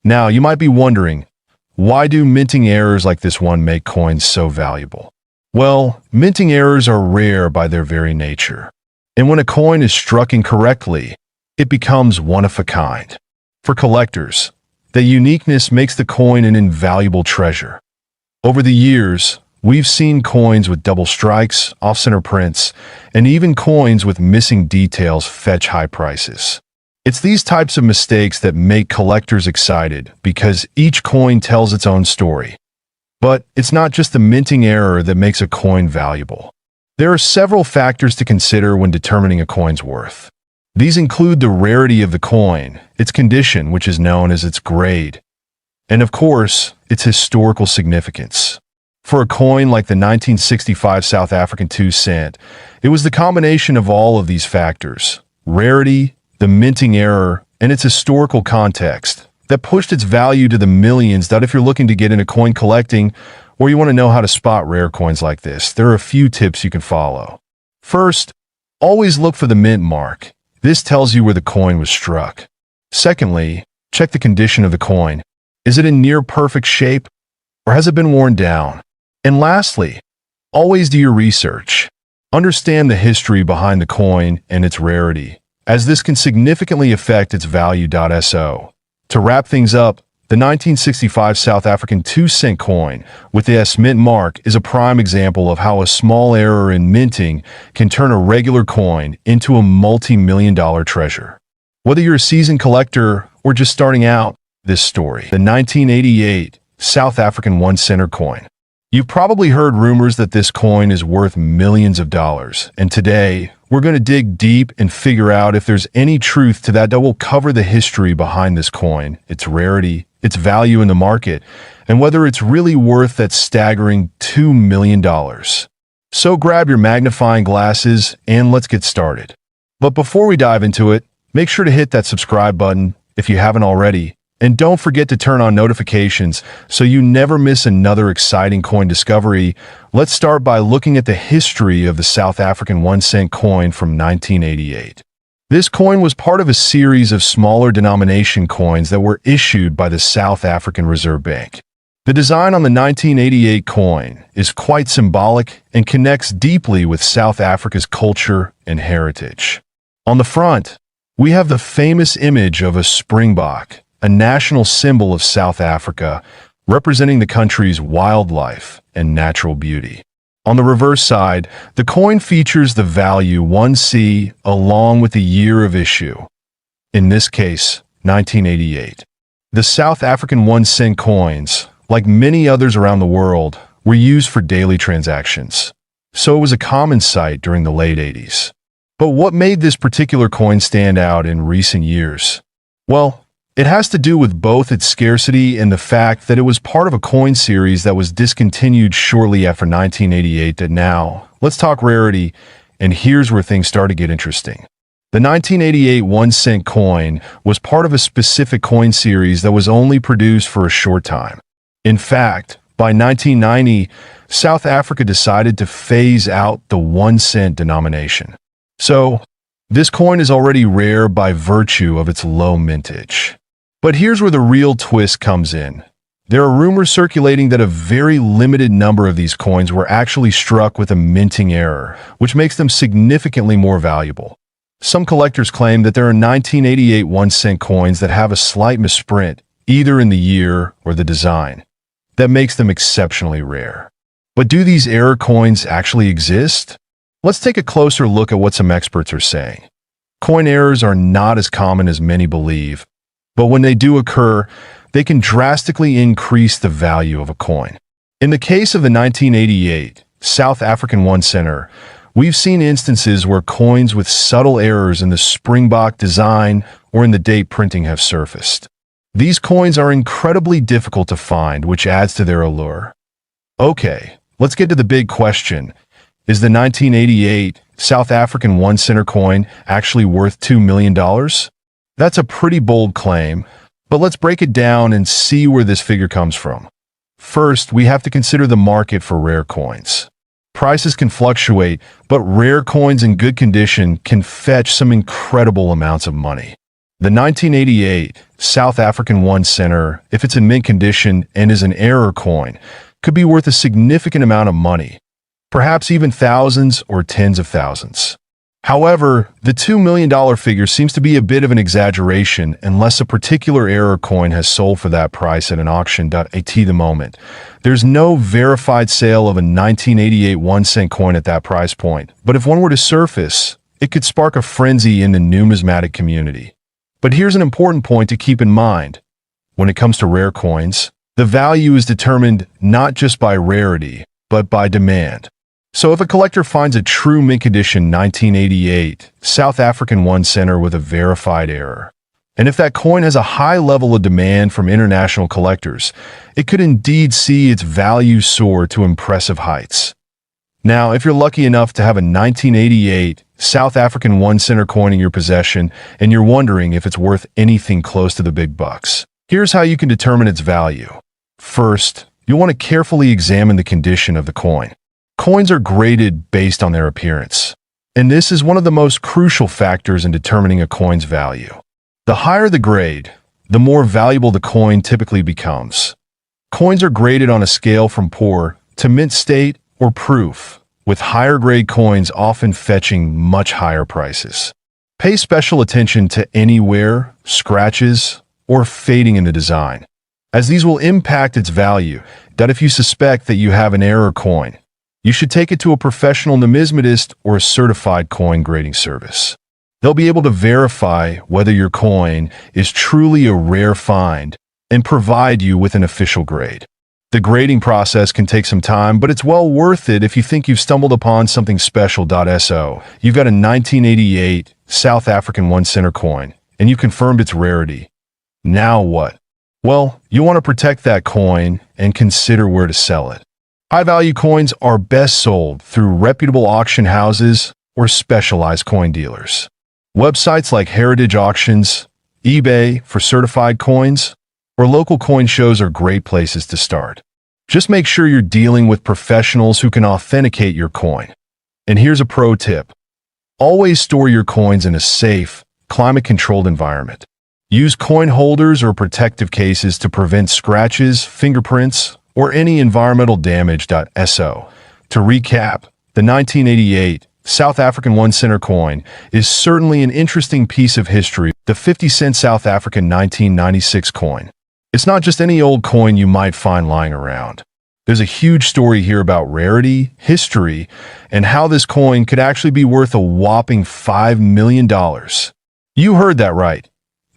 Now, you might be wondering, why do minting errors like this one make coins so valuable? Well, minting errors are rare by their very nature. And when a coin is struck incorrectly, it becomes one of a kind. For collectors, the uniqueness makes the coin an invaluable treasure. Over the years, we've seen coins with double strikes, off-center prints, and even coins with missing details fetch high prices. It's these types of mistakes that make collectors excited because each coin tells its own story. But it's not just the minting error that makes a coin valuable. There are several factors to consider when determining a coin's worth. These include the rarity of the coin, its condition, which is known as its grade, and of course, its historical significance. For a coin like the 1965 South African 2-cent, it was the combination of all of these factors, rarity, the minting error, and its historical context, that pushed its value to the millions. If you're looking to get into coin collecting, or you want to know how to spot rare coins like this, there are a few tips you can follow. First, always look for the mint mark. This tells you where the coin was struck. Secondly, check the condition of the coin. Is it in near perfect shape, or has it been worn down? And lastly, always do your research. Understand the history behind the coin and its rarity, as this can significantly affect its value. So, to wrap things up, the 1965 South African 2-cent coin with the S mint mark is a prime example of how a small error in minting can turn a regular coin into a multi-million-dollar treasure. Whether you're a seasoned collector or just starting out, this story, the 1988 South African 1-center coin. You've probably heard rumors that this coin is worth millions of dollars, and today, we're going to dig deep and figure out if there's any truth to that. We'll cover the history behind this coin, its rarity, its value in the market, and whether it's really worth that staggering $2 million. So grab your magnifying glasses and let's get started. But before we dive into it, make sure to hit that subscribe button if you haven't already, and don't forget to turn on notifications so you never miss another exciting coin discovery. Let's start by looking at the history of the South African 1-cent coin from 1988. This coin was part of a series of smaller denomination coins that were issued by the South African Reserve Bank. The design on the 1988 coin is quite symbolic and connects deeply with South Africa's culture and heritage. On the front, we have the famous image of a springbok, a national symbol of South Africa, representing the country's wildlife and natural beauty. On the reverse side, the coin features the value 1C along with the year of issue. In this case, 1988. The South African 1-cent coins, like many others around the world, were used for daily transactions, so it was a common sight during the late 80s. But what made this particular coin stand out in recent years? Well, it has to do with both its scarcity and the fact that it was part of a coin series that was discontinued shortly after 1988. That now, let's talk rarity, and here's where things start to get interesting. The 1988 1-cent coin was part of a specific coin series that was only produced for a short time. In fact, by 1990, South Africa decided to phase out the 1-cent denomination. So, this coin is already rare by virtue of its low mintage. But here's where the real twist comes in. There are rumors circulating that a very limited number of these coins were actually struck with a minting error, which makes them significantly more valuable. Some collectors claim that there are 1988 1-cent coins that have a slight misprint, either in the year or the design, that makes them exceptionally rare. But do these error coins actually exist? Let's take a closer look at what some experts are saying. Coin errors are not as common as many believe, but when they do occur, they can drastically increase the value of a coin. In the case of the 1988 South African 1-center, we've seen instances where coins with subtle errors in the springbok design or in the date printing have surfaced. These coins are incredibly difficult to find, which adds to their allure. Okay, let's get to the big question. Is the 1988 South African 1-center coin actually worth $2 million? That's a pretty bold claim, but let's break it down and see where this figure comes from. First, we have to consider the market for rare coins. Prices can fluctuate, but rare coins in good condition can fetch some incredible amounts of money. The 1988 South African 1-center, if it's in mint condition and is an error coin, could be worth a significant amount of money, perhaps even thousands or tens of thousands. However, the $2 million figure seems to be a bit of an exaggeration unless a particular error coin has sold for that price at an auction. At the moment, there's no verified sale of a 1988 1-cent coin at that price point, but if one were to surface, it could spark a frenzy in the numismatic community. But here's an important point to keep in mind. When it comes to rare coins, the value is determined not just by rarity, but by demand. So if a collector finds a true mint condition 1988 South African 1-center with a verified error, and if that coin has a high level of demand from international collectors, it could indeed see its value soar to impressive heights. Now, if you're lucky enough to have a 1988 South African 1-center coin in your possession and you're wondering if it's worth anything close to the big bucks, here's how you can determine its value. First, you'll want to carefully examine the condition of the coin. Coins are graded based on their appearance, and this is one of the most crucial factors in determining a coin's value. The higher the grade, the more valuable the coin typically becomes. Coins are graded on a scale from poor to mint state or proof, with higher grade coins often fetching much higher prices. Pay special attention to any wear, scratches, or fading in the design, as these will impact its value. If you suspect that you have an error coin, you should take it to a professional numismatist or a certified coin grading service. They'll be able to verify whether your coin is truly a rare find and provide you with an official grade. The grading process can take some time, but it's well worth it if you think you've stumbled upon something special. So, you've got a 1988 South African 1-center coin, and you confirmed its rarity. Now what? Well, you want to protect that coin and consider where to sell it. High-value coins are best sold through reputable auction houses or specialized coin dealers. Websites like Heritage Auctions, eBay for certified coins, or local coin shows are great places to start. Just make sure you're dealing with professionals who can authenticate your coin. And here's a pro tip. Always store your coins in a safe, climate-controlled environment. Use coin holders or protective cases to prevent scratches, fingerprints, or any environmental damage. So, to recap, the 1988 South African 1 cent coin is certainly an interesting piece of history. The 50-cent South African 1996 coin. It's not just any old coin you might find lying around. There's a huge story here about rarity, history, and how this coin could actually be worth a whopping $5 million. You heard that right.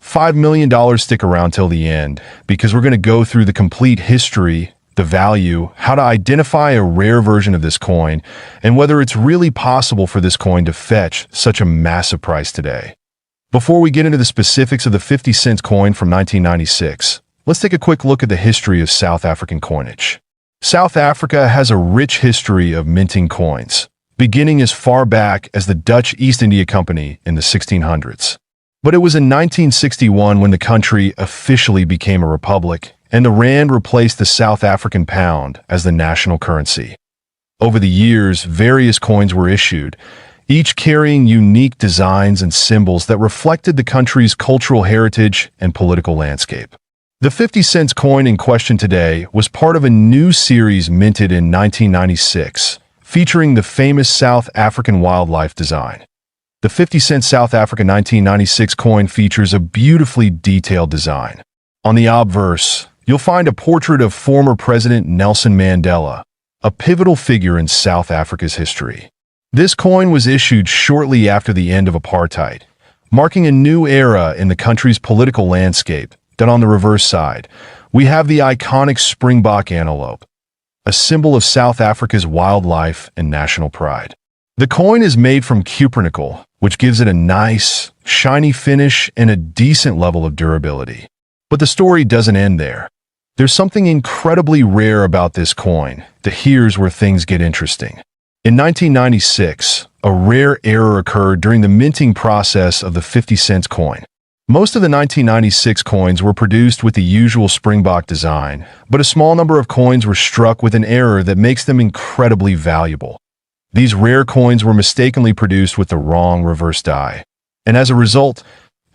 $5 million. Stick around till the end, because we're going to go through the complete history, the value, how to identify a rare version of this coin, and whether it's really possible for this coin to fetch such a massive price today. Before we get into the specifics of the 50-cent coin from 1996, let's take a quick look at the history of South African coinage. South Africa has a rich history of minting coins, beginning as far back as the Dutch East India Company in the 1600s. But it was in 1961 when the country officially became a republic, and the rand replaced the South African pound as the national currency. Over the years, various coins were issued, each carrying unique designs and symbols that reflected the country's cultural heritage and political landscape. The 50-cent coin in question today was part of a new series minted in 1996, featuring the famous South African wildlife design. The 50-cent South Africa 1996 coin features a beautifully detailed design. On the obverse, you'll find a portrait of former President Nelson Mandela, a pivotal figure in South Africa's history. This coin was issued shortly after the end of apartheid, marking a new era in the country's political landscape. Then on the reverse side, we have the iconic springbok antelope, a symbol of South Africa's wildlife and national pride. The coin is made from cupronickel, which gives it a nice, shiny finish and a decent level of durability. But the story doesn't end there. There's something incredibly rare about this coin. Here's where things get interesting. In 1996, a rare error occurred during the minting process of the 50-cent coin. Most of the 1996 coins were produced with the usual springbok design, but a small number of coins were struck with an error that makes them incredibly valuable. These rare coins were mistakenly produced with the wrong reverse die, and as a result,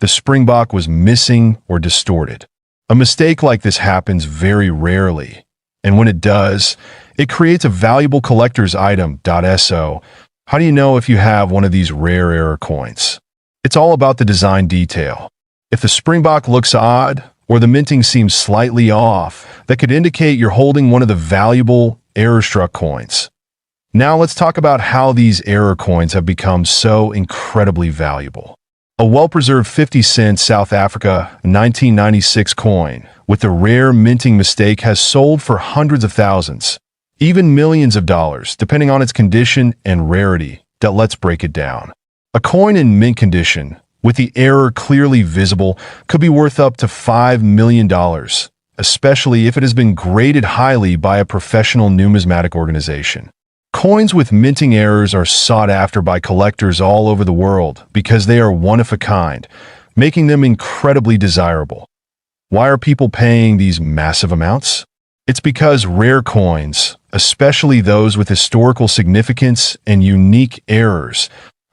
the springbok was missing or distorted. A mistake like this happens very rarely, and when it does, it creates a valuable collector's item. So, how do you know if you have one of these rare error coins? It's all about the design detail. If the springbok looks odd, or the minting seems slightly off, that could indicate you're holding one of the valuable error-struck coins. Now let's talk about how these error coins have become so incredibly valuable. A well-preserved 50-cent South Africa 1996 coin with a rare minting mistake has sold for hundreds of thousands, even millions of dollars, depending on its condition and rarity. Let's break it down. A coin in mint condition, with the error clearly visible, could be worth up to $5 million, especially if it has been graded highly by a professional numismatic organization. Coins with minting errors are sought after by collectors all over the world because they are one of a kind, making them incredibly desirable. Why are people paying these massive amounts? It's because rare coins, especially those with historical significance and unique errors,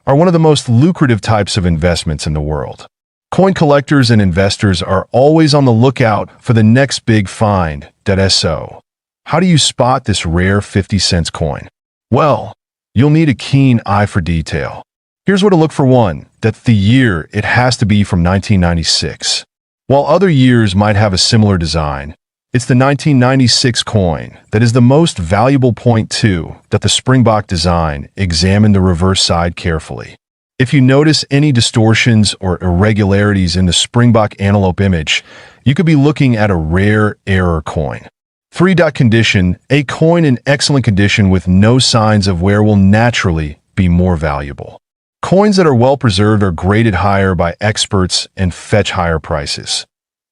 are one of the most lucrative types of investments in the world. Coin collectors and investors are always on the lookout for the next big find. So, how do you spot this rare 50-cent coin? Well, you'll need a keen eye for detail. Here's where to look for one. The year, it has to be from 1996. While other years might have a similar design, it's the 1996 coin that is the most valuable. Point 2, that the springbok design. Examine the reverse side carefully. If you notice any distortions or irregularities in the springbok antelope image, you could be looking at a rare error coin. 3. Condition. A coin in excellent condition with no signs of wear will naturally be more valuable. Coins that are well preserved are graded higher by experts and fetch higher prices.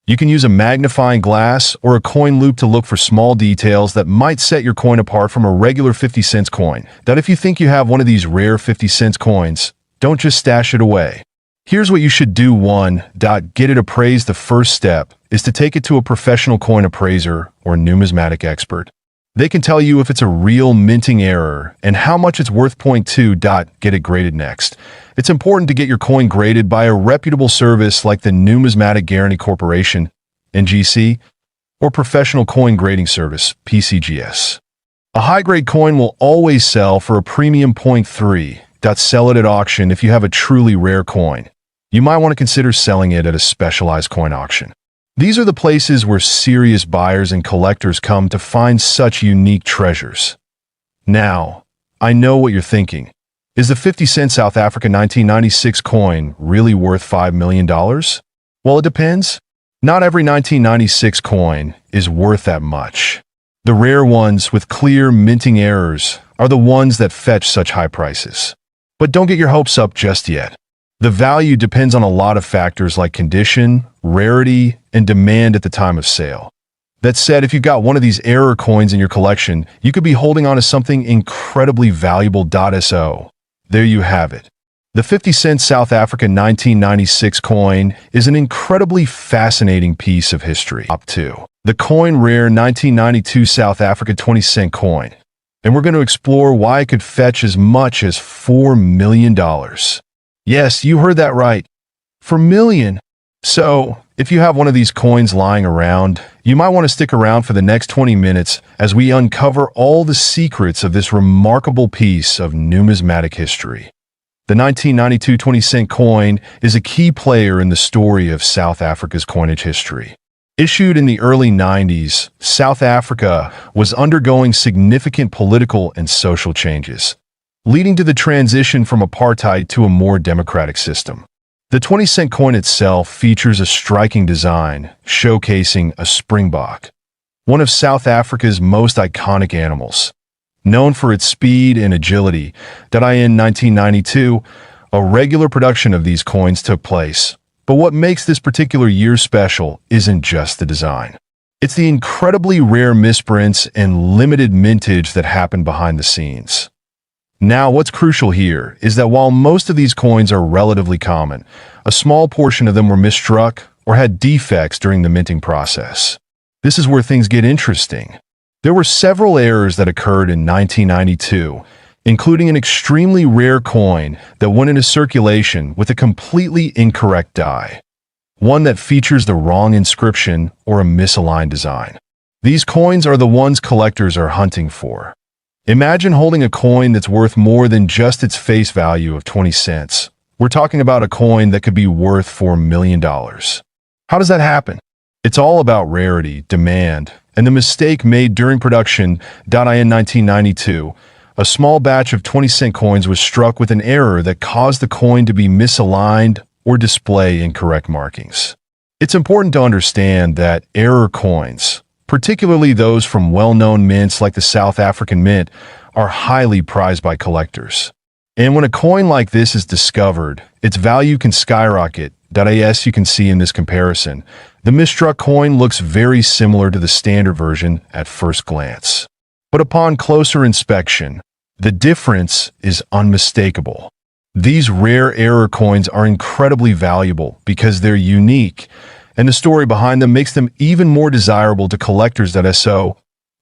You can use a magnifying glass or a coin loop to look for small details that might set your coin apart from a regular 50-cent coin. If you think you have one of these rare 50-cent coins, don't just stash it away. Here's what you should do. 1. Get it appraised. The first step is to take it to a professional coin appraiser or numismatic expert. They can tell you if it's a real minting error and how much it's worth. Point 2. Get it graded next. It's important to get your coin graded by a reputable service like the Numismatic Guarantee Corporation, NGC, or Professional Coin Grading Service, PCGS. A high-grade coin will always sell for a premium. Point 3. Sell it at auction. If you have a truly rare coin, you might want to consider selling it at a specialized coin auction. These are the places where serious buyers and collectors come to find such unique treasures. Now, I know what you're thinking. Is the 50-cent South Africa 1996 coin really worth $5 million? Well, it depends. Not every 1996 coin is worth that much. The rare ones with clear minting errors are the ones that fetch such high prices. But don't get your hopes up just yet. The value depends on a lot of factors like condition, rarity, and demand at the time of sale. That said, if you've got one of these error coins in your collection, you could be holding on to something incredibly valuable. So, there you have it. The 50-cent South Africa 1996 coin is an incredibly fascinating piece of history. Top 2. The coin rare 1992 South Africa 20-cent coin. And we're going to explore why it could fetch as much as $4 million. Yes, you heard that right. $4 million. So, if you have one of these coins lying around, you might want to stick around for the next 20 minutes as we uncover all the secrets of this remarkable piece of numismatic history. The 1992 20-cent coin is a key player in the story of South Africa's coinage history. Issued in the early 90s, South Africa was undergoing significant political and social changes, leading to the transition from apartheid to a more democratic system. The 20-cent coin itself features a striking design, showcasing a springbok, one of South Africa's most iconic animals. Known for its speed and agility, in 1992, a regular production of these coins took place. But what makes this particular year special isn't just the design. It's the incredibly rare misprints and limited mintage that happen behind the scenes. Now, what's crucial here is that while most of these coins are relatively common, a small portion of them were misstruck or had defects during the minting process. This is where things get interesting. There were several errors that occurred in 1992, including an extremely rare coin that went into circulation with a completely incorrect die, one that features the wrong inscription or a misaligned design. These coins are the ones collectors are hunting for. Imagine holding a coin that's worth more than just its face value of 20 cents. We're talking about a coin that could be worth $4 million. How does that happen? It's all about rarity, demand, and the mistake made during production. In 1992, a small batch of 20-cent coins was struck with an error that caused the coin to be misaligned or display incorrect markings. It's important to understand that error coins, particularly those from well-known mints like the South African Mint, are highly prized by collectors. And when a coin like this is discovered, its value can skyrocket. As you can see in this comparison, the misstruck coin looks very similar to the standard version at first glance. But upon closer inspection, the difference is unmistakable. These rare error coins are incredibly valuable because they're unique, and the story behind them makes them even more desirable to collectors. So,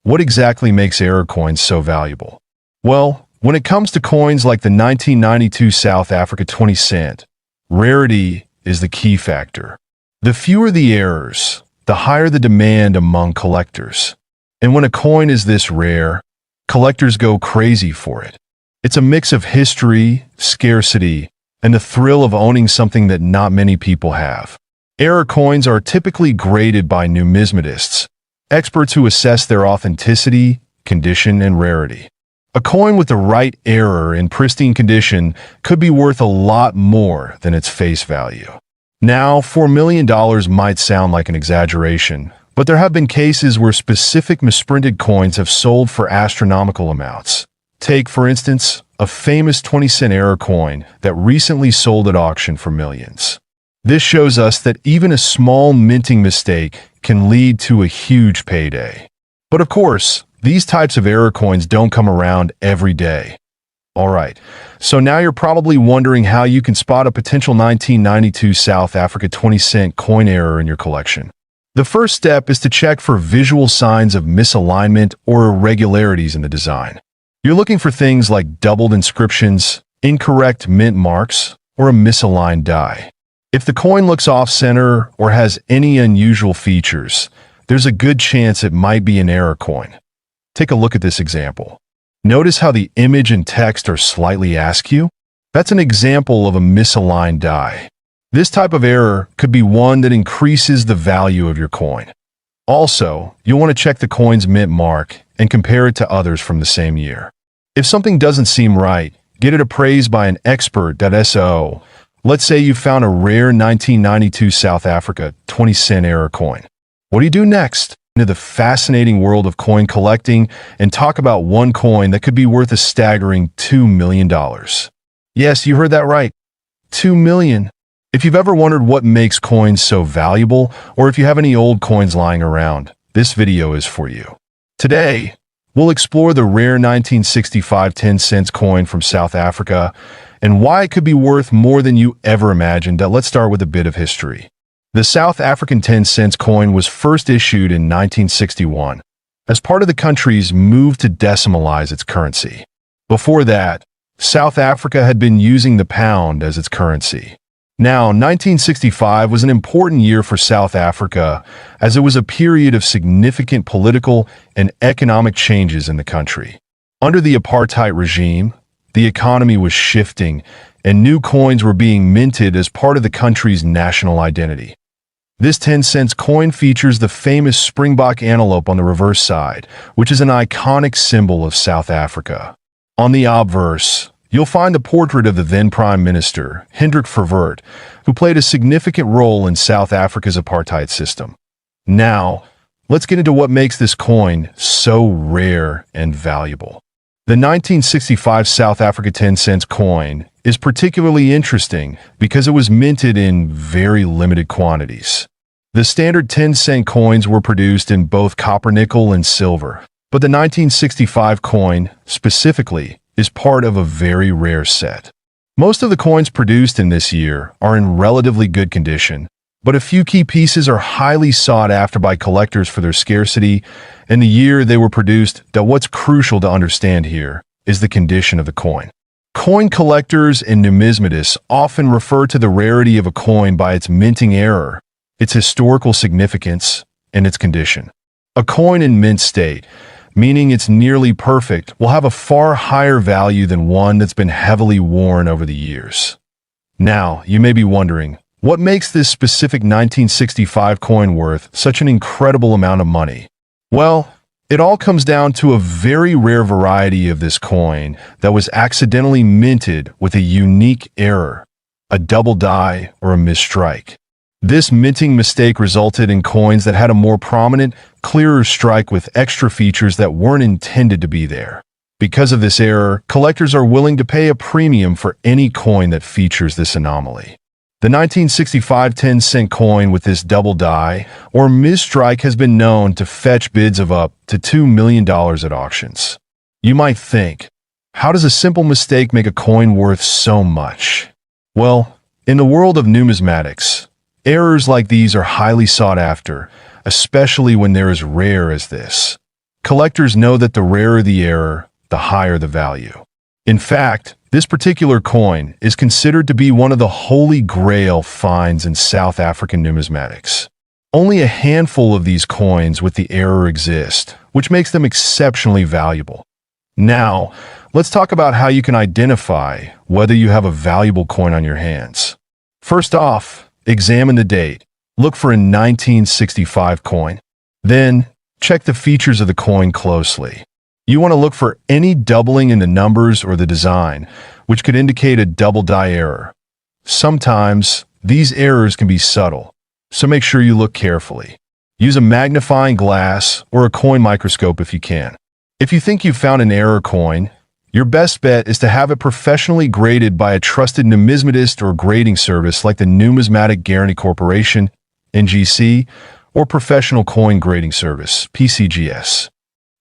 what exactly makes error coins so valuable? Well, when it comes to coins like the 1992 South Africa 20 cent, rarity is the key factor. The fewer the errors, the higher the demand among collectors. And when a coin is this rare, collectors go crazy for it. It's a mix of history, scarcity, and the thrill of owning something that not many people have. Error coins are typically graded by numismatists, experts who assess their authenticity, condition, and rarity. A coin with the right error in pristine condition could be worth a lot more than its face value. Now, $4 million might sound like an exaggeration, but there have been cases where specific misprinted coins have sold for astronomical amounts. Take, for instance, a famous 20-cent error coin that recently sold at auction for millions. This shows us that even a small minting mistake can lead to a huge payday. But of course, these types of error coins don't come around every day. Alright, so now you're probably wondering how you can spot a potential 1992 South Africa 20-cent coin error in your collection. The first step is to check for visual signs of misalignment or irregularities in the design. You're looking for things like doubled inscriptions, incorrect mint marks, or a misaligned die. If the coin looks off-center or has any unusual features, there's a good chance it might be an error coin. Take a look at this example. Notice how the image and text are slightly askew? That's an example of a misaligned die. This type of error could be one that increases the value of your coin. Also, you'll want to check the coin's mint mark and compare it to others from the same year. If something doesn't seem right, get it appraised by an expert.so. Let's say you found a rare 1992 South Africa 20-cent error coin. What do you do next? Into the fascinating world of coin collecting and talk about one coin that could be worth a staggering $2 million. Yes, you heard that right. $2 million. If you've ever wondered what makes coins so valuable, or if you have any old coins lying around, this video is for you. Today, we'll explore the rare 1965 10-cent coin from South Africa and why it could be worth more than you ever imagined. Let's start with a bit of history. The South African 10-cent coin was first issued in 1961 as part of the country's move to decimalize its currency. Before that, South Africa had been using the pound as its currency. Now, 1965 was an important year for South Africa as it was a period of significant political and economic changes in the country. Under the apartheid regime, the economy was shifting and new coins were being minted as part of the country's national identity. This 10-cent coin features the famous springbok antelope on the reverse side, which is an iconic symbol of South Africa. On the obverse, you'll find the portrait of the then Prime Minister, Hendrik Verwoerd, who played a significant role in South Africa's apartheid system. Now, let's get into what makes this coin so rare and valuable. The 1965 South Africa 10-cent coin is particularly interesting because it was minted in very limited quantities. The standard 10-cent coins were produced in both copper, nickel, and silver, but the 1965 coin, specifically, is part of a very rare set. Most of the coins produced in this year are in relatively good condition, but a few key pieces are highly sought after by collectors for their scarcity and the year they were produced. What's crucial to understand here is the condition of the coin. Coin collectors and numismatists often refer to the rarity of a coin by its minting error, its historical significance, and its condition. A coin in mint state, meaning it's nearly perfect, will have a far higher value than one that's been heavily worn over the years. Now, you may be wondering, what makes this specific 1965 coin worth such an incredible amount of money? Well, it all comes down to a very rare variety of this coin that was accidentally minted with a unique error, a double die or a misstrike. This minting mistake resulted in coins that had a more prominent, clearer strike with extra features that weren't intended to be there. Because of this error, collectors are willing to pay a premium for any coin that features this anomaly. The 1965 10-cent coin with this double die or misstrike has been known to fetch bids of up to $2 million at auctions. You might think, how does a simple mistake make a coin worth so much? Well, in the world of numismatics, errors like these are highly sought after, especially when they're as rare as this. Collectors know that the rarer the error, the higher the value. In fact, this particular coin is considered to be one of the holy grail finds in South African numismatics. Only a handful of these coins with the error exist, which makes them exceptionally valuable. Now, let's talk about how you can identify whether you have a valuable coin on your hands. First off, examine the date. Look for a 1965 coin. Then, check the features of the coin closely. You want to look for any doubling in the numbers or the design, which could indicate a double die error. Sometimes, these errors can be subtle, so make sure you look carefully. Use a magnifying glass or a coin microscope if you can. If you think you've found an error coin, your best bet is to have it professionally graded by a trusted numismatist or grading service like the Numismatic Guarantee Corporation, NGC, or Professional Coin Grading Service, PCGS.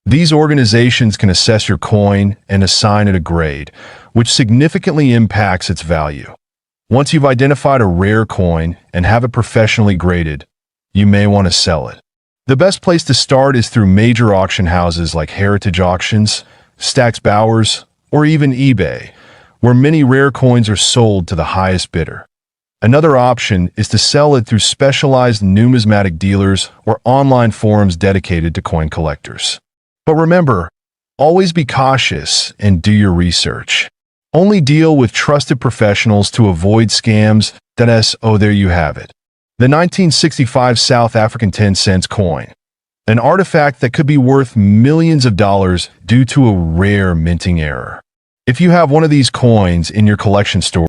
These organizations can assess your coin and assign it a grade, which significantly impacts its value. Once you've identified a rare coin and have it professionally graded, you may want to sell it. The best place to start is through major auction houses like Heritage Auctions, Stax Bowers, or even eBay, where many rare coins are sold to the highest bidder. Another option is to sell it through specialized numismatic dealers or online forums dedicated to coin collectors. But remember, always be cautious and do your research. Only deal with trusted professionals to avoid scams. There you have it. The 1965 South African 10-cent coin. An artifact that could be worth millions of dollars due to a rare minting error. If you have one of these coins in your collection store,